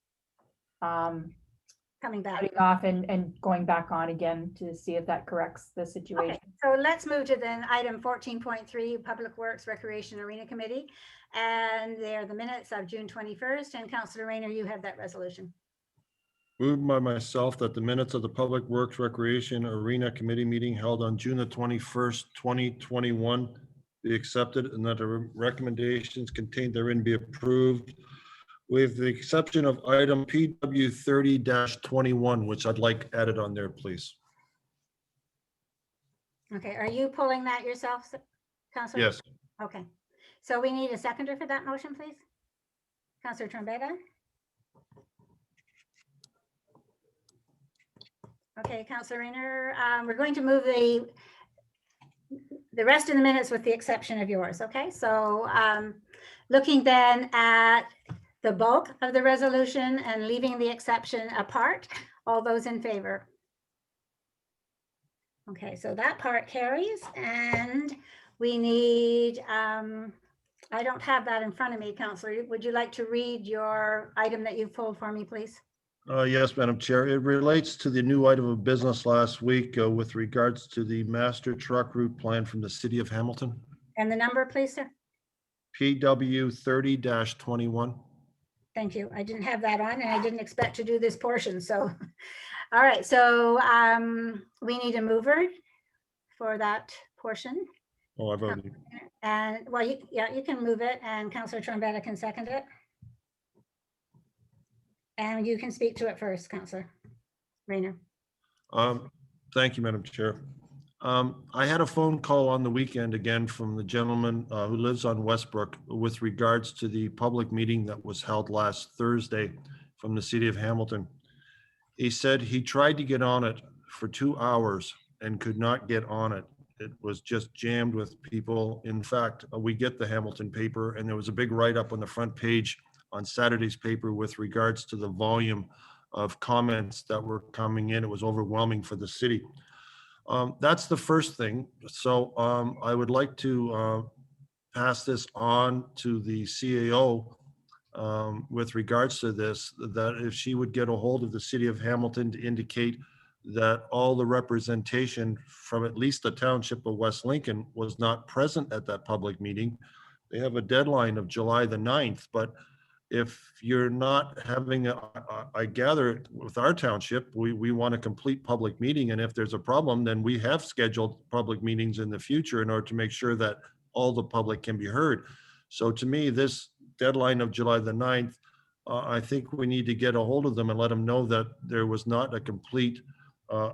Coming back. cutting off and going back on again to see if that corrects the situation. Okay, so let's move to then item 14.3, Public Works Recreation Arena Committee. And they're the minutes of June 21st. And Councilor Rayner, you have that resolution. Moved by myself that the minutes of the Public Works Recreation Arena Committee meeting held on June the 21st, 2021 be accepted, and that the recommendations contained therein be approved, with the exception of item PW 30-21, which I'd like added on there, please. Okay, are you pulling that yourself, Councilor? Yes. Okay, so we need a seconder for that motion, please. Councilor Trombetta? Okay, Councilor Rayner, we're going to move the rest of the minutes with the exception of yours, okay? So looking then at the bulk of the resolution and leaving the exception apart, all those in favor? Okay, so that part carries, and we need, I don't have that in front of me, Councilor. Would you like to read your item that you pulled for me, please? Yes, Madam Chair. It relates to the new item of business last week with regards to the master truck route plan from the city of Hamilton. And the number, please, sir? PW 30-21. Thank you. I didn't have that on and I didn't expect to do this portion, so. All right, so we need a mover for that portion. Oh, I voted. And well, you can move it and Councilor Trombetta can second it. And you can speak to it first, Councilor Rayner. Thank you, Madam Chair. I had a phone call on the weekend again from the gentleman who lives on Westbrook with regards to the public meeting that was held last Thursday from the city of Hamilton. He said he tried to get on it for 2 hours and could not get on it. It was just jammed with people. In fact, we get the Hamilton paper and there was a big write-up on the front page on Saturday's paper with regards to the volume of comments that were coming in. It was overwhelming for the city. That's the first thing. So I would like to pass this on to the CAO with regards to this, that if she would get a hold of the city of Hamilton to indicate that all the representation from at least the township of West Lincoln was not present at that public meeting. They have a deadline of July the 9th, but if you're not having, I gather with our township, we want a complete public meeting. And if there's a problem, then we have scheduled public meetings in the future in order to make sure that all the public can be heard. So to me, this deadline of July the 9th, I think we need to get a hold of them and let them know that there was not a complete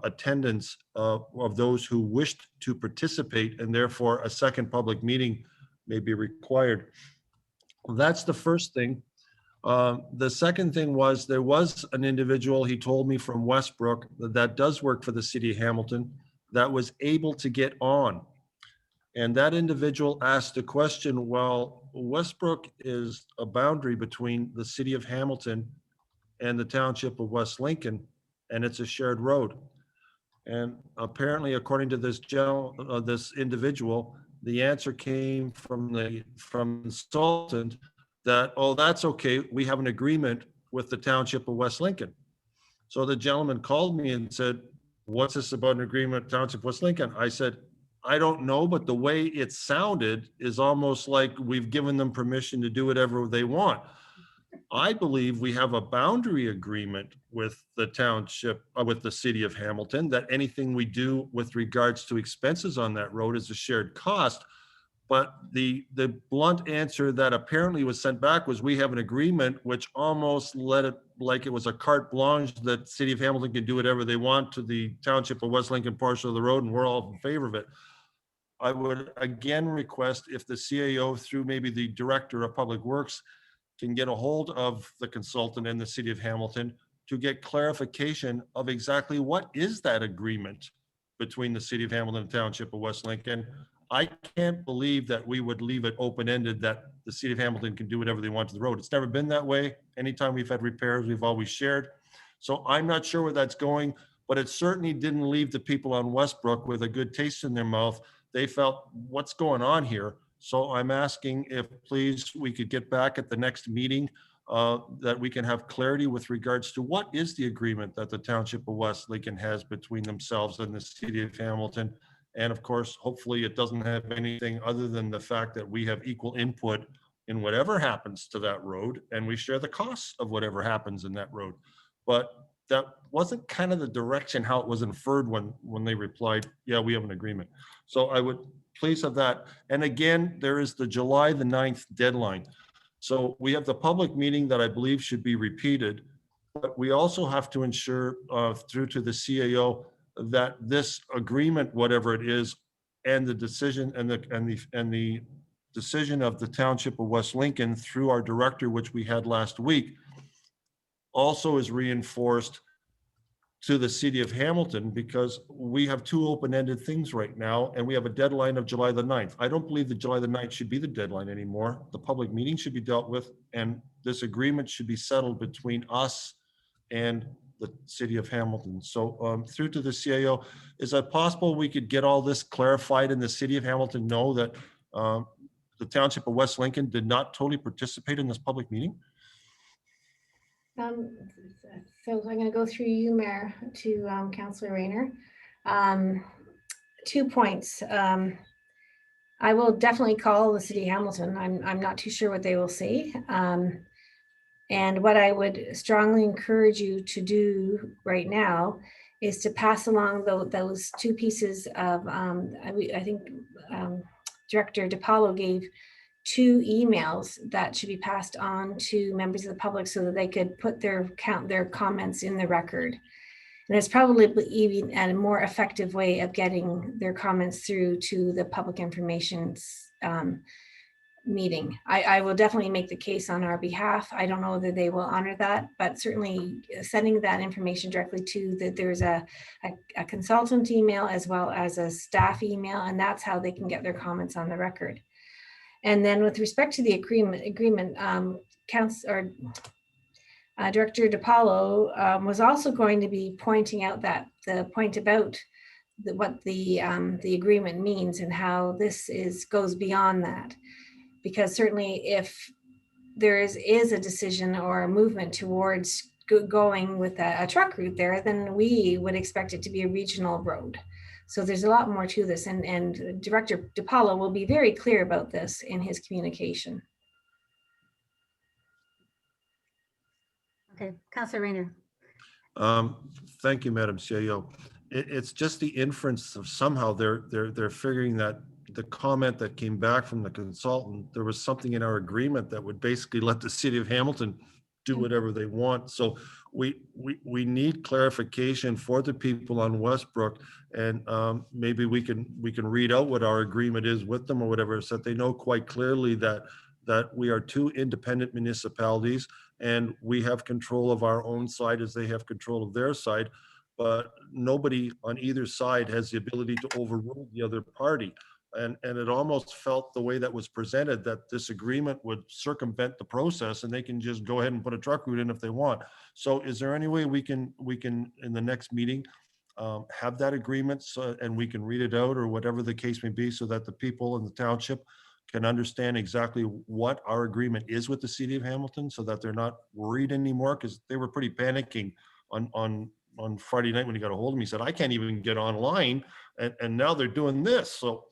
attendance of those who wished to participate, and therefore a second public meeting may be required. That's the first thing. The second thing was there was an individual, he told me, from Westbrook that does work for the city of Hamilton that was able to get on. And that individual asked a question, well, Westbrook is a boundary between the city of Hamilton and the township of West Lincoln, and it's a shared road. And apparently, according to this this individual, the answer came from the consultant that, oh, that's okay. We have an agreement with the township of West Lincoln. So the gentleman called me and said, what's this about an agreement with Township of West Lincoln? I said, I don't know, but the way it sounded is almost like we've given them permission to do whatever they want. I believe we have a boundary agreement with the township, with the city of Hamilton, that anything we do with regards to expenses on that road is a shared cost. But the blunt answer that apparently was sent back was, we have an agreement, which almost let it like it was a carte blanche that city of Hamilton can do whatever they want to the township of West Lincoln portion of the road, and we're all in favor of it. I would again request, if the CAO, through maybe the director of public works, can get a hold of the consultant in the city of Hamilton to get clarification of exactly what is that agreement between the city of Hamilton and township of West Lincoln. I can't believe that we would leave it open-ended, that the city of Hamilton can do whatever they want to the road. It's never been that way. Anytime we've had repairs, we've always shared. So I'm not sure where that's going, but it certainly didn't leave the people on Westbrook with a good taste in their mouth. They felt, what's going on here? So I'm asking if please we could get back at the next meeting, that we can have clarity with regards to what is the agreement that the township of West Lincoln has between themselves and the city of Hamilton. And of course, hopefully it doesn't have anything other than the fact that we have equal input in whatever happens to that road, and we share the costs of whatever happens in that road. But that wasn't kind of the direction how it was inferred when they replied, yeah, we have an agreement. So I would please have that. And again, there is the July the 9th deadline. So we have the public meeting that I believe should be repeated, but we also have to ensure through to the CAO that this agreement, whatever it is, and the decision and the decision of the township of West Lincoln through our director, which we had last week, also is reinforced to the city of Hamilton, because we have two open-ended things right now, and we have a deadline of July the 9th. I don't believe that July the 9th should be the deadline anymore. The public meeting should be dealt with, and this agreement should be settled between us and the city of Hamilton. So through to the CAO, is it possible we could get all this clarified and the city of Hamilton know that the township of West Lincoln did not totally participate in this public meeting? So I'm going to go through you, Mayor, to Councillor Rayner. 2 points. I will definitely call the city of Hamilton. I'm not too sure what they will say. And what I would strongly encourage you to do right now is to pass along those two pieces of, I think Director DiPaolo gave 2 emails that should be passed on to members of the public so that they could put their comments in the record. And it's probably even a more effective way of getting their comments through to the public information meeting. I will definitely make the case on our behalf. I don't know that they will honor that, but certainly sending that information directly to there's a consultant email as well as a staff email, and that's how they can get their comments on the record. And then with respect to the agreement, Director DiPaolo was also going to be pointing out that the point about what the agreement means and how this goes beyond that. Because certainly if there is a decision or a movement towards going with a truck route there, then we would expect it to be a regional road. So there's a lot more to this, and Director DiPaolo will be very clear about this in his communication. Okay, Councillor Rayner. Thank you, Madam CAO. It's just the inference of somehow they're figuring that the comment that came back from the consultant, there was something in our agreement that would basically let the city of Hamilton do whatever they want. So we need clarification for the people on Westbrook, and maybe we can read out what our agreement is with them or whatever, so that they know quite clearly that we are 2 independent municipalities and we have control of our own side as they have control of their side, but nobody on either side has the ability to overrule the other party. And it almost felt the way that was presented that this agreement would circumvent the process and they can just go ahead and put a truck route in if they want. So is there any way we can in the next meeting have that agreement and we can read it out or whatever the case may be, so that the people in the township can understand exactly what our agreement is with the city of Hamilton so that they're not worried anymore, because they were pretty panicking on Friday night when he got a hold of me. He said, I can't even get online, and now they're doing this. So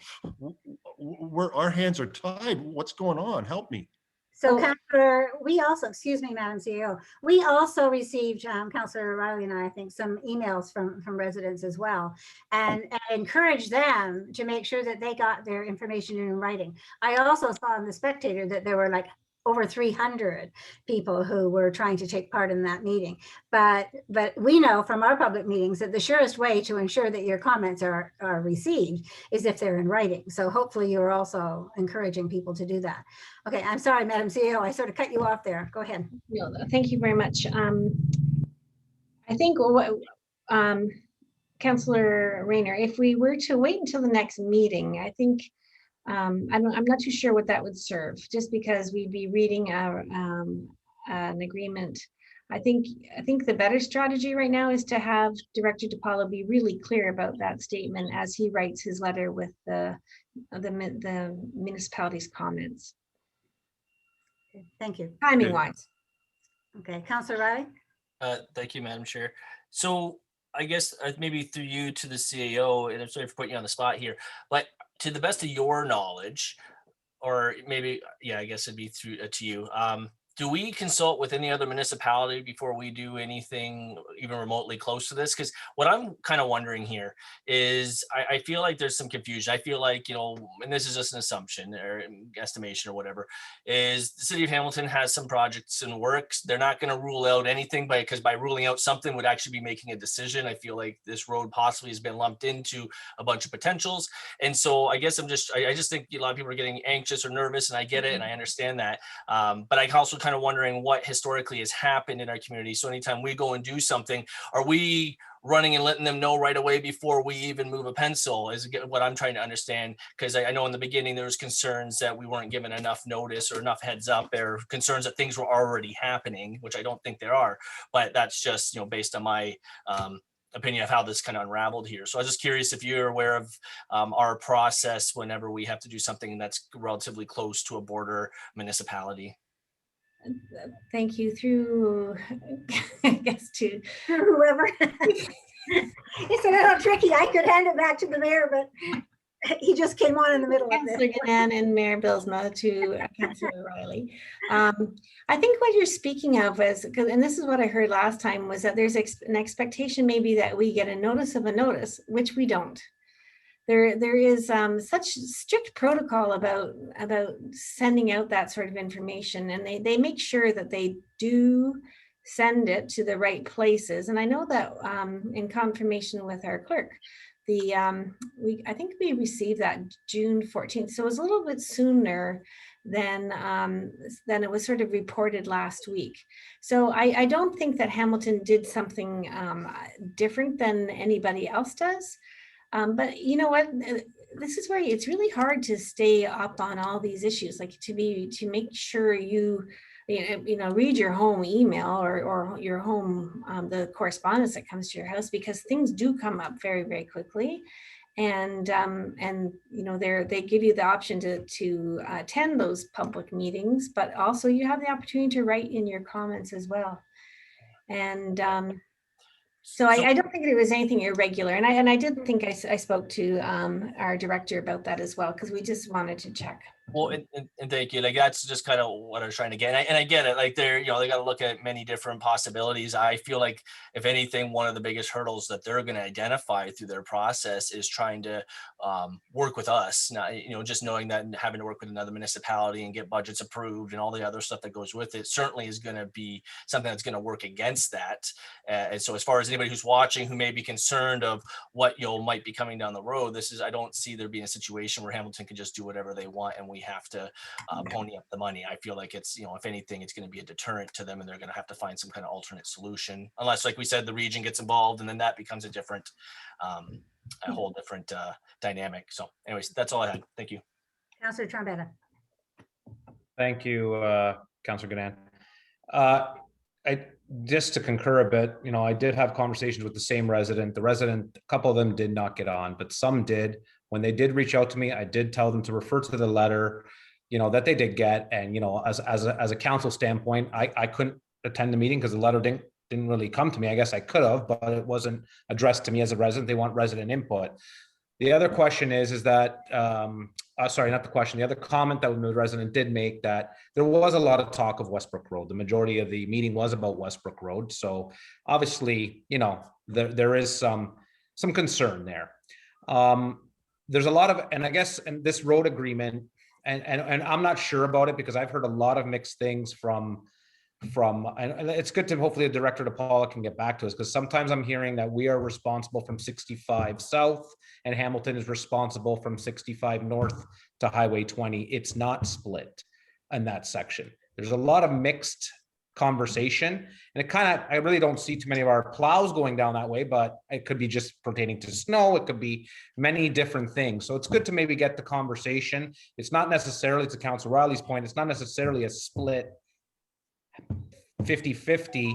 our hands are tied. What's going on? Help me. So Well- Councillor, we also, excuse me, Madam CEO, we also received, Councillor Riley and I think, some emails from residents as well, and encourage them to make sure that they got their information in writing. I also saw in the Spectator that there were like over 300 people who were trying to take part in that meeting. But we know from our public meetings that the surest way to ensure that your comments are received is if they're in writing. So hopefully you're also encouraging people to do that. Okay, I'm sorry, Madam CEO, I sort of cut you off there. Go ahead. No, thank you very much. I think what, Councillor Rayner, if we were to wait until the next meeting, I think I'm not too sure what that would serve, just because we'd be reading an agreement. I think the better strategy right now is to have Director DiPaolo be really clear about that statement as he writes his letter with the municipality's comments, Okay, thank you. timing wise. Okay, Councillor Riley? Thank you, Madam Chair. So I guess maybe through you to the CAO, and I'm sorry for putting you on the spot here, but to the best of your knowledge, or maybe, yeah, I guess it'd be through to you. Do we consult with any other municipality before we do anything even remotely close to this? Because what I'm kind of wondering here is I feel like there's some confusion. I feel like, you know, and this is just an assumption or estimation or whatever, is the city of Hamilton has some projects in works. They're not going to rule out anything because by ruling out something would actually be making a decision. I feel like this road possibly has been lumped into a bunch of potentials. And so I guess I just think a lot of people are getting anxious or nervous, and I get it and I understand that. But I also kind of wondering what historically has happened in our community. So anytime we go and do something, are we running and letting them know right away before we even move a pencil, is what I'm trying to understand. Because I know in the beginning there was concerns that we weren't given enough notice or enough heads up, or concerns that things were already happening, which I don't think there are, but that's just, you know, based on my opinion of how this kind of unraveled here. So I was just curious if you're aware of our process whenever we have to do something that's relatively close to a border municipality. Thank you. Through, I guess, to Whoever. It's a little tricky. I could hand it back to the mayor, but he just came on in the middle of Councillor this. Gannon and Mayor Bylsma, to Councillor Riley. I think what you're speaking of is, and this is what I heard last time, was that there's an expectation maybe that we get a notice of a notice, which we don't. There is such strict protocol about sending out that sort of information, and they make sure that they do send it to the right places. And I know that in confirmation with our clerk, I think we received that June 14th, so it was a little bit sooner than it was sort of reported last week. So I don't think that Hamilton did something different than anybody else does. But you know what, this is where it's really hard to stay up on all these issues, like to make sure you read your home email or your home, the correspondence that comes to your house, because things do come up very, very quickly. And you know, they give you the option to attend those public meetings, but also you have the opportunity to write in your comments as well. And so I don't think there was anything irregular, and I did think I spoke to our director about that as well, because we just wanted to check. Well, and thank you. Like, that's just kind of what I was trying to get. And I get it. Like, they got to look at many different possibilities. I feel like, if anything, one of the biggest hurdles that they're going to identify through their process is trying to work with us. Not, just knowing that and having to work with another municipality and get budgets approved and all the other stuff that goes with it certainly is going to be something that's going to work against that. And so, as far as anybody who's watching who may be concerned of what might be coming down the road, I don't see there being a situation where Hamilton can just do whatever they want and we have to pony up the money. I feel like it's, if anything, it's going to be a deterrent to them, and they're going to have to find some kind of alternate solution, unless, like we said, the region gets involved, and then that becomes a different, a whole different dynamic. So anyways, that's all I had. Thank you. Councillor Trombetta. Thank you, Councillor Gannon. Just to concur a bit, I did have conversations with the same resident. A couple of them did not get on, but some did. When they did reach out to me, I did tell them to refer to the letter that they did get. And, as a council standpoint, I couldn't attend the meeting because the letter didn't really come to me. I guess I could have, but it wasn't addressed to me as a resident. They want resident input. The other question is that, sorry, not the question, the other comment that the resident did make, that there was a lot of talk of Westbrook Road. The majority of the meeting was about Westbrook Road. So obviously, there is some concern there. There's a lot of, and I guess, and this road agreement, and I'm not sure about it because I've heard a lot of mixed things from, and it's good to, hopefully the Director DePaula can get back to us, because sometimes I'm hearing that we are responsible from 65 south and Hamilton is responsible from 65 north to Highway 20. It's not split in that section. There's a lot of mixed conversation, and I really don't see too many of our plows going down that way, but it could be just pertaining to snow. It could be many different things. So it's good to maybe get the conversation. It's not necessarily, to Councillor Riley's point, it's not necessarily a split 50-50,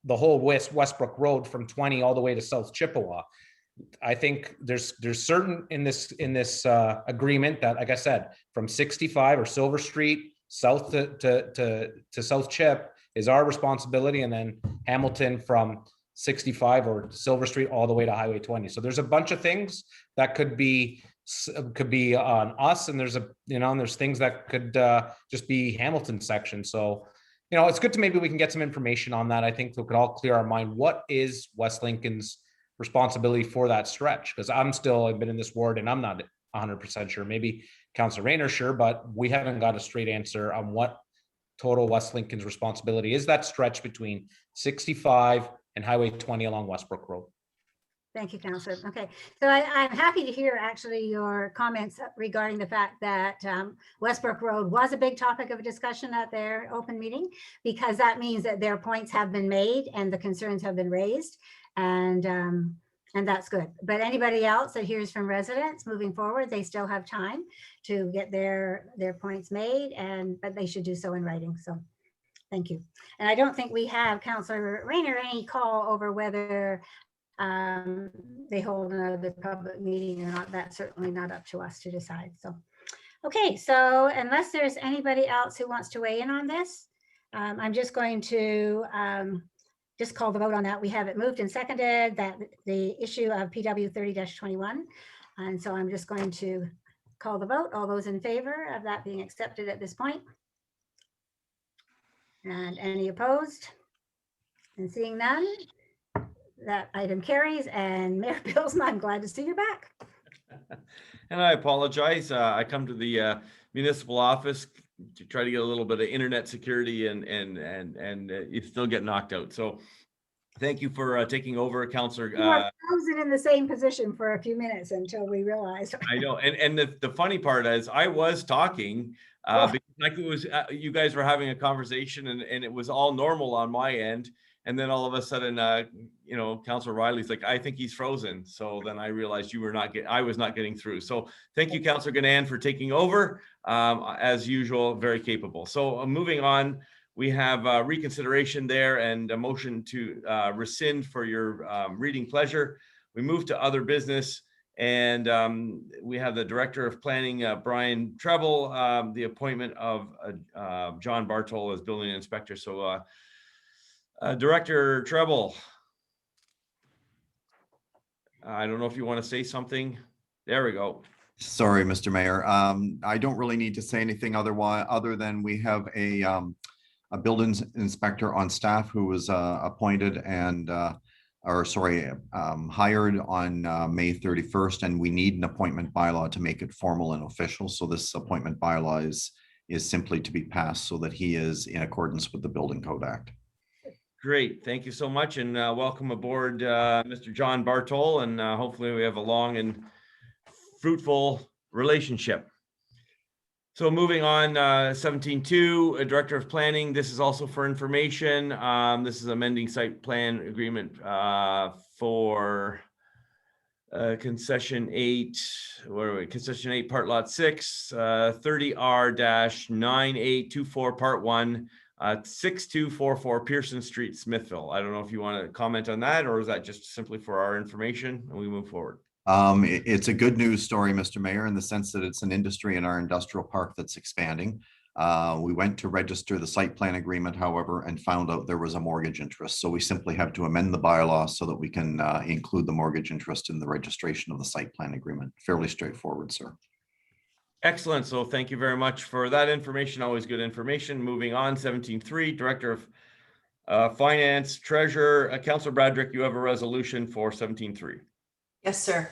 the whole Westbrook Road from 20 all the way to South Chippewa. I think there's certain in this agreement that, like I said, from 65 or Silver Street south to South Chip is our responsibility, and then Hamilton from 65 or Silver Street all the way to Highway 20. So there's a bunch of things that could be on us, and there's things that could just be Hamilton section. So it's good to, maybe we can get some information on that. I think we could all clear our mind. What is West Lincoln's responsibility for that stretch? Because I've been in this ward and I'm not 100% sure. Maybe Councillor Rayner sure, but we haven't got a straight answer on what total West Lincoln's responsibility is, that stretch between 65 and Highway 20 along Westbrook Road. Thank you, Councillor. Okay, so I'm happy to hear actually your comments regarding the fact that Westbrook Road was a big topic of discussion at their open meeting, because that means that their points have been made and the concerns have been raised, and that's good. But anybody else that hears from residents moving forward, they still have time to get their points made, but they should do so in writing. So thank you. And I don't think we have, Councillor Rayner, any call over whether they hold another public meeting or not. That's certainly not up to us to decide. So, okay, so unless there's anybody else who wants to weigh in on this, I'm just going to just call the vote on that. We have it moved and seconded, that the issue of PW 30-21. And so I'm just going to call the vote. All those in favor of that being accepted at this point? And any opposed? And seeing none, that item carries. And Mayor Bylsma, I'm glad to see you back. And I apologize. I come to the municipal office to try to get a little bit of internet security, and you still get knocked out. So thank you for taking over, Councillor. You were frozen in the same position for a few minutes until we realized. I know. And the funny part is I was talking because like it was you guys were having a conversation, and it was all normal on my end. And then all of a sudden, Councillor Riley's like, I think he's frozen. So then I realized I was not getting through. So thank you, Councillor Ganan, for taking over. As usual, very capable. So moving on, we have reconsideration there and a motion to rescind for your reading pleasure. We move to other business, and we have the Director of Planning, Brian Treble, the appointment of John Bartol as Building Inspector. So Director Treble, I don't know if you want to say something. There we go. Sorry, Mr. Mayor. I don't really need to say anything other than we have a building inspector on staff who was appointed and hired on May 31st, and we need an appointment bylaw to make it formal and official. So this appointment bylaw is simply to be passed so that he is in accordance with the Building Code Act. Great. Thank you so much. And welcome aboard, Mr. John Bartol. And hopefully we have a long and fruitful relationship. So moving on, 17.2, Director of Planning. This is also for information. This is amending site plan agreement for concession 8. Where are we? Concession 8, part lot 6, 30R-9824, part 1. 6244 Pearson Street, Smithville. I don't know if you want to comment on that, or is that just simply for our information and we move forward? It's a good news story, Mr. Mayor, in the sense that it's an industry in our industrial park that's expanding. We went to register the site plan agreement, however, and found out there was a mortgage interest. So we simply have to amend the bylaw so that we can include the mortgage interest in the registration of the site plan agreement. Fairly straightforward, sir. Excellent. So thank you very much for that information. Always good information. Moving on, 17.3, Director of Finance, Treasurer, Councillor Bradrick, you have a resolution for 17.3. Yes, sir.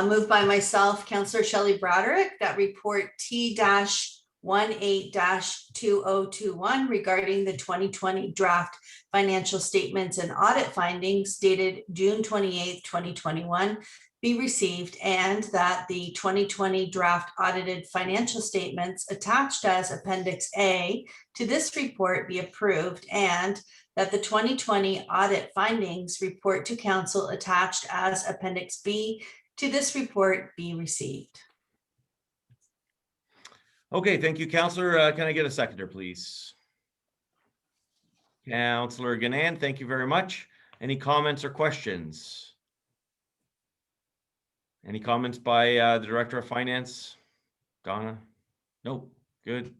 Moved by myself, Councillor Shelley Broderick, that report T-18-2021 regarding the 2020 draft financial statements and audit findings dated June 28th, 2021 be received, and that the 2020 draft audited financial statements attached as Appendix A to this report be approved, and that the 2020 audit findings report to council attached as Appendix B to this report be received. Okay, thank you, Councillor. Can I get a seconder, please? Councillor Ganand, thank you very much. Any comments or questions? Any comments by the Director of Finance? Donna? Nope, good.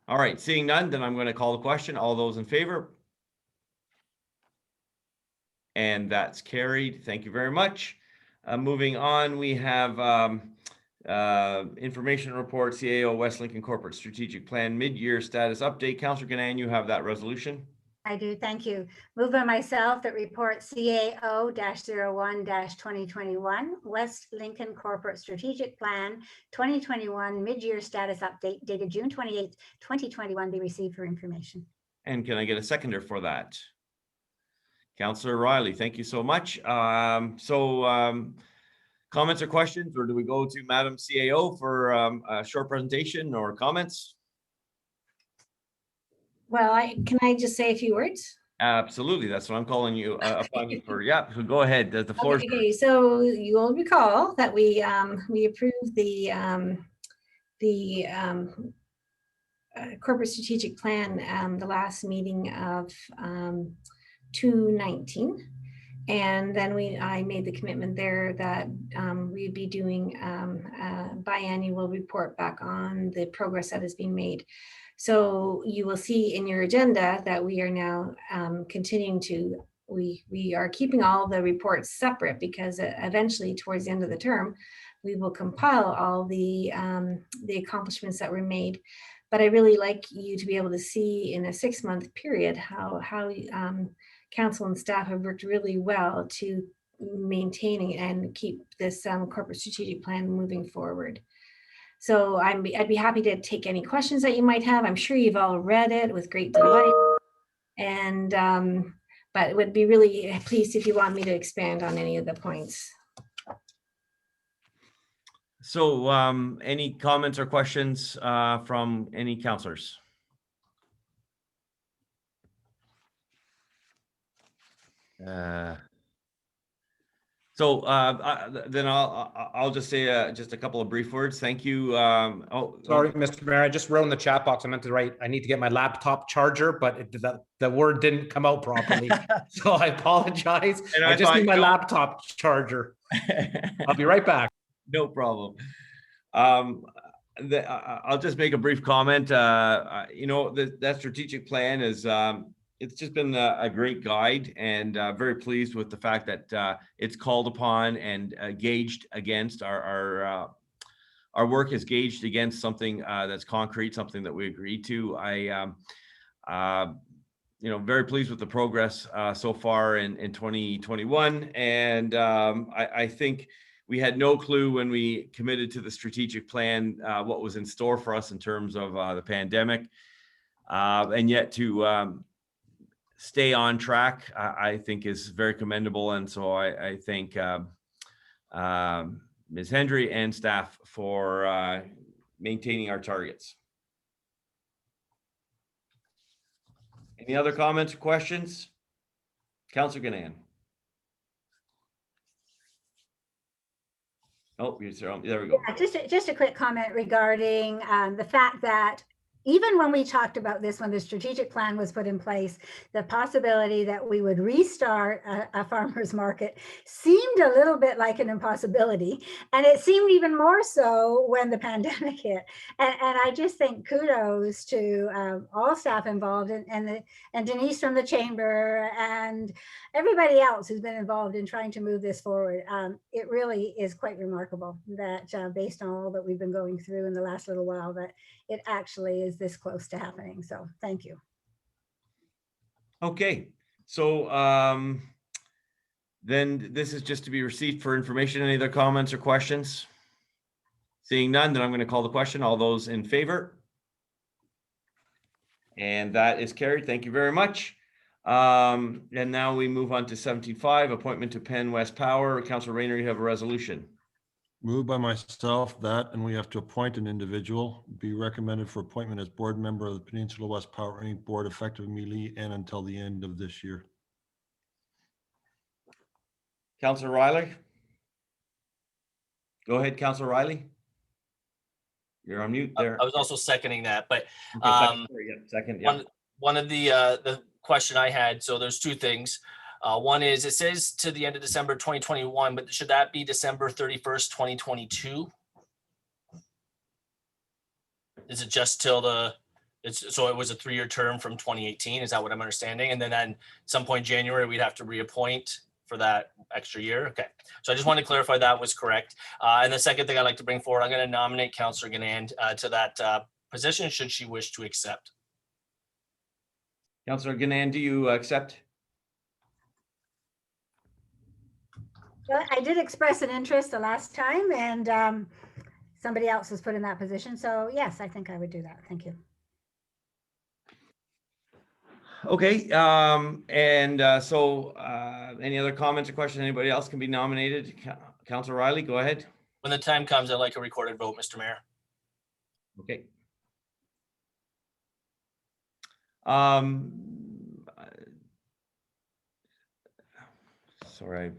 All right, seeing none, then I'm going to call the question. All those in favor? And that's carried. Thank you very much. Moving on, we have information report, CAO West Lincoln Corporate Strategic Plan mid-year status update. Councillor Ganand, you have that resolution. I do, thank you. Moved by myself that report CAO-01-2021 West Lincoln Corporate Strategic Plan 2021 mid-year status update dated June 28th, 2021 be received for information. And can I get a seconder for that? Councillor Riley, thank you so much. Comments or questions, or do we go to Madam CAO for a short presentation or comments? Well, can I just say a few words? Absolutely, that's what I'm calling you upon you for. Yeah, so go ahead. The floor is yours. Okay, so you will recall that we approved the corporate strategic plan the last meeting of 2/19. And then I made the commitment there that we'd be doing a biannual report back on the progress that is being made. So you will see in your agenda that we are now continuing to, we are keeping all the reports separate because eventually towards the end of the term, we will compile all the accomplishments that were made. But I really like you to be able to see in a 6-month period how council and staff have worked really well to maintaining and keep this corporate strategic plan moving forward. So I'd be happy to take any questions that you might have. I'm sure you've all read it with great delight. And but would be really pleased if you want me to expand on any of the points. So any comments or questions from any councillors? Then I'll just say just a couple of brief words. Thank you. Sorry, Mr. Mayor, I just wrote in the chat box, I meant to write, I need to get my laptop charger, but the word didn't come out properly. So I apologize. And I just need my laptop charger. I'll be right back. No problem. I'll just make a brief comment. That strategic plan is it's just been a great guide, and very pleased with the fact that it's called upon and gauged against our work is gauged against something that's concrete, something that we agreed to. Very pleased with the progress so far in 2021, and I think we had no clue when we committed to the strategic plan what was in store for us in terms of the pandemic, and yet to stay on track, I think is very commendable. And so I thank Ms. Hendry and staff for maintaining our targets. Any other comments or questions? Councillor Ganand. Oh, there we go. Just a quick comment regarding the fact that even when we talked about this, when the strategic plan was put in place, the possibility that we would restart a farmer's market seemed a little bit like an impossibility. And it seemed even more so when the pandemic hit. And I just think kudos to all staff involved and Denise from the chamber and everybody else who's been involved in trying to move this forward. It really is quite remarkable that based on all that we've been going through in the last little while, that it actually is this close to happening. So thank you. Okay, so then this is just to be received for information. Any other comments or questions? Seeing none, then I'm going to call the question. All those in favor? And that is carried. Thank you very much. And now we move on to 17.5, appointment to Penn West Power. Councilor Rayner, you have a resolution. Moved by myself that, and we have to appoint an individual, be recommended for appointment as board member of the Peninsula West Power Inc. Board effective immediately and until the end of this year. Councilor Riley? Go ahead, Councilor Riley. You're on mute there. I was also seconding that, but Okay, second, yeah. one of the question I had, so there's two things. One is, it says to the end of December 2021, but should that be December 31st, 2022? Is it just till so it was a 3-year term from 2018? Is that what I'm understanding? And then at some point January, we'd have to reappoint for that extra year? Okay, so I just wanted to clarify that was correct. And the second thing I'd like to bring forward, I'm going to nominate Councilor Ganand to that position should she wish to accept. Councilor Ganand, do you accept? Well, I did express an interest the last time, and somebody else was put in that position. So yes, I think I would do that. Thank you. Okay, so any other comments or questions? Anybody else can be nominated? Councilor Riley, go ahead. When the time comes, I'd like a recorded vote, Mr. Mayor. Okay. Sorry,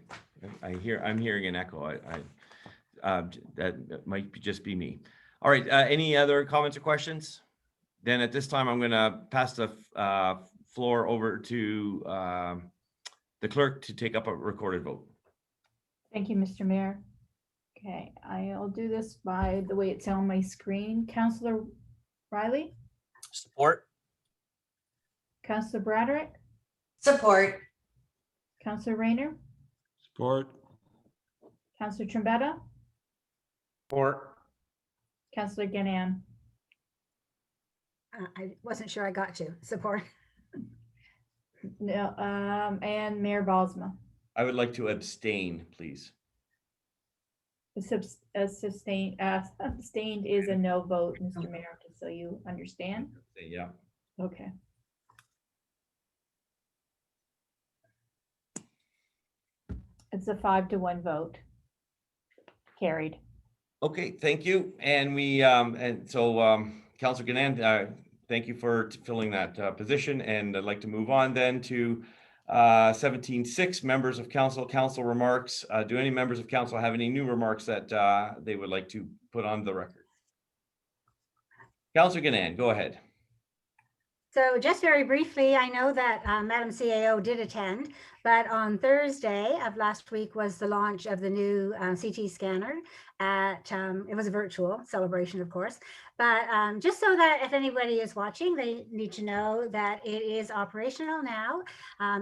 I'm hearing an echo. That might just be me. All right, any other comments or questions? Then at this time, I'm going to pass the floor over to the clerk to take up a recorded vote. Thank you, Mr. Mayor. Okay, I'll do this by the way it's on my screen. Councilor Riley, Support. Councilor Broderick, Support. Councilor Rayner, Support. Councilor Trombetta, Support. Councilor Ganand. I wasn't sure I got you. Support. No, and Mayor Balsma. I would like to abstain, please. Abstained is a no vote, Mr. Mayor, just so you understand. Yeah. Okay. It's a 5-1 vote. Carried. Okay, thank you. And we, Councilor Ganand, thank you for filling that position. And I'd like to move on then to 17.6, members of council remarks. Do any members of council have any new remarks that they would like to put on the record? Councilor Ganand, go ahead. So just very briefly, I know that Madam CAO did attend, but on Thursday of last week was the launch of the new CT scanner at, it was a virtual celebration, of course, but just so that if anybody is watching, they need to know that it is operational now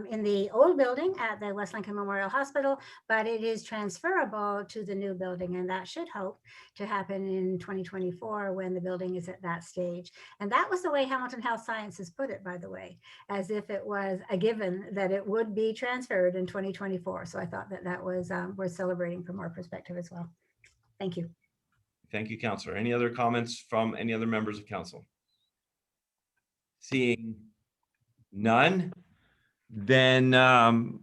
in the old building at the West Lincoln Memorial Hospital, but it is transferable to the new building, and that should hope to happen in 2024 when the building is at that stage. And that was the way Hamilton Health Sciences put it, by the way, as if it was a given that it would be transferred in 2024. So I thought that that was worth celebrating from our perspective as well. Thank you. Thank you, Councilor. Any other comments from any other members of council? Seeing none, then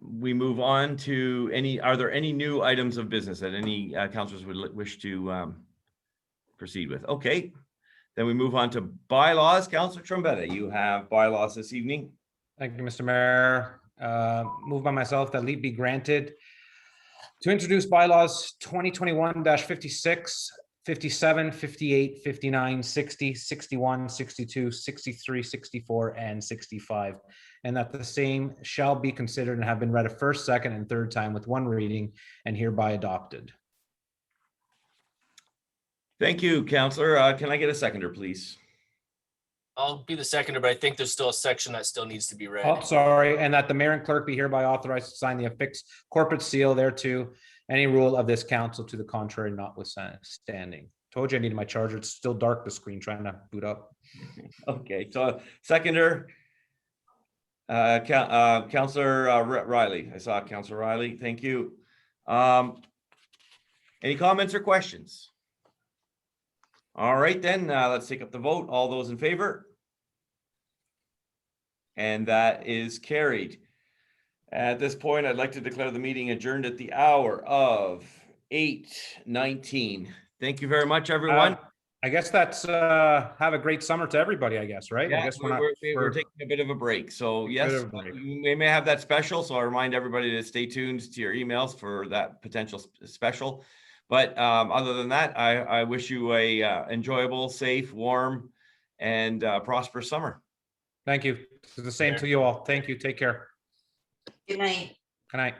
we move on to are there any new items of business that any councilors would wish to proceed with? Okay, then we move on to bylaws. Councilor Trombetta, you have bylaws this evening. Thank you, Mr. Mayor. Moved by myself that leave be granted to introduce bylaws 2021-56, 57, 58, 59, 60, 61, 62, 63, 64, and 65. And that the same shall be considered and have been read a first, second, and third time with one reading and hereby adopted. Thank you, Counselor. Can I get a seconder, please? I'll be the seconder, but I think there's still a section that still needs to be read. Oh, sorry, and that the mayor and clerk be hereby authorized to sign the affixed corporate seal thereto, any rule of this council to the contrary notwithstanding. Told you I needed my charger. It's still dark, the screen, trying to boot up. Okay, so seconder. Counselor Riley. I saw Counselor Riley. Thank you. Any comments or questions? All right, then, let's take up the vote. All those in favor? And that is carried. At this point, I'd like to declare the meeting adjourned at the hour of 8:19. Thank you very much, everyone. I guess that's have a great summer to everybody, I guess, right? I Yeah, guess we're taking a bit of a break. So yes, of a break. we may have that special. So I remind everybody to stay tuned to your emails for that potential special. But other than that, I wish you a enjoyable, safe, warm, and prosperous summer. Thank you. It's the same to you all. Thank you. Take care. Good night. Good night.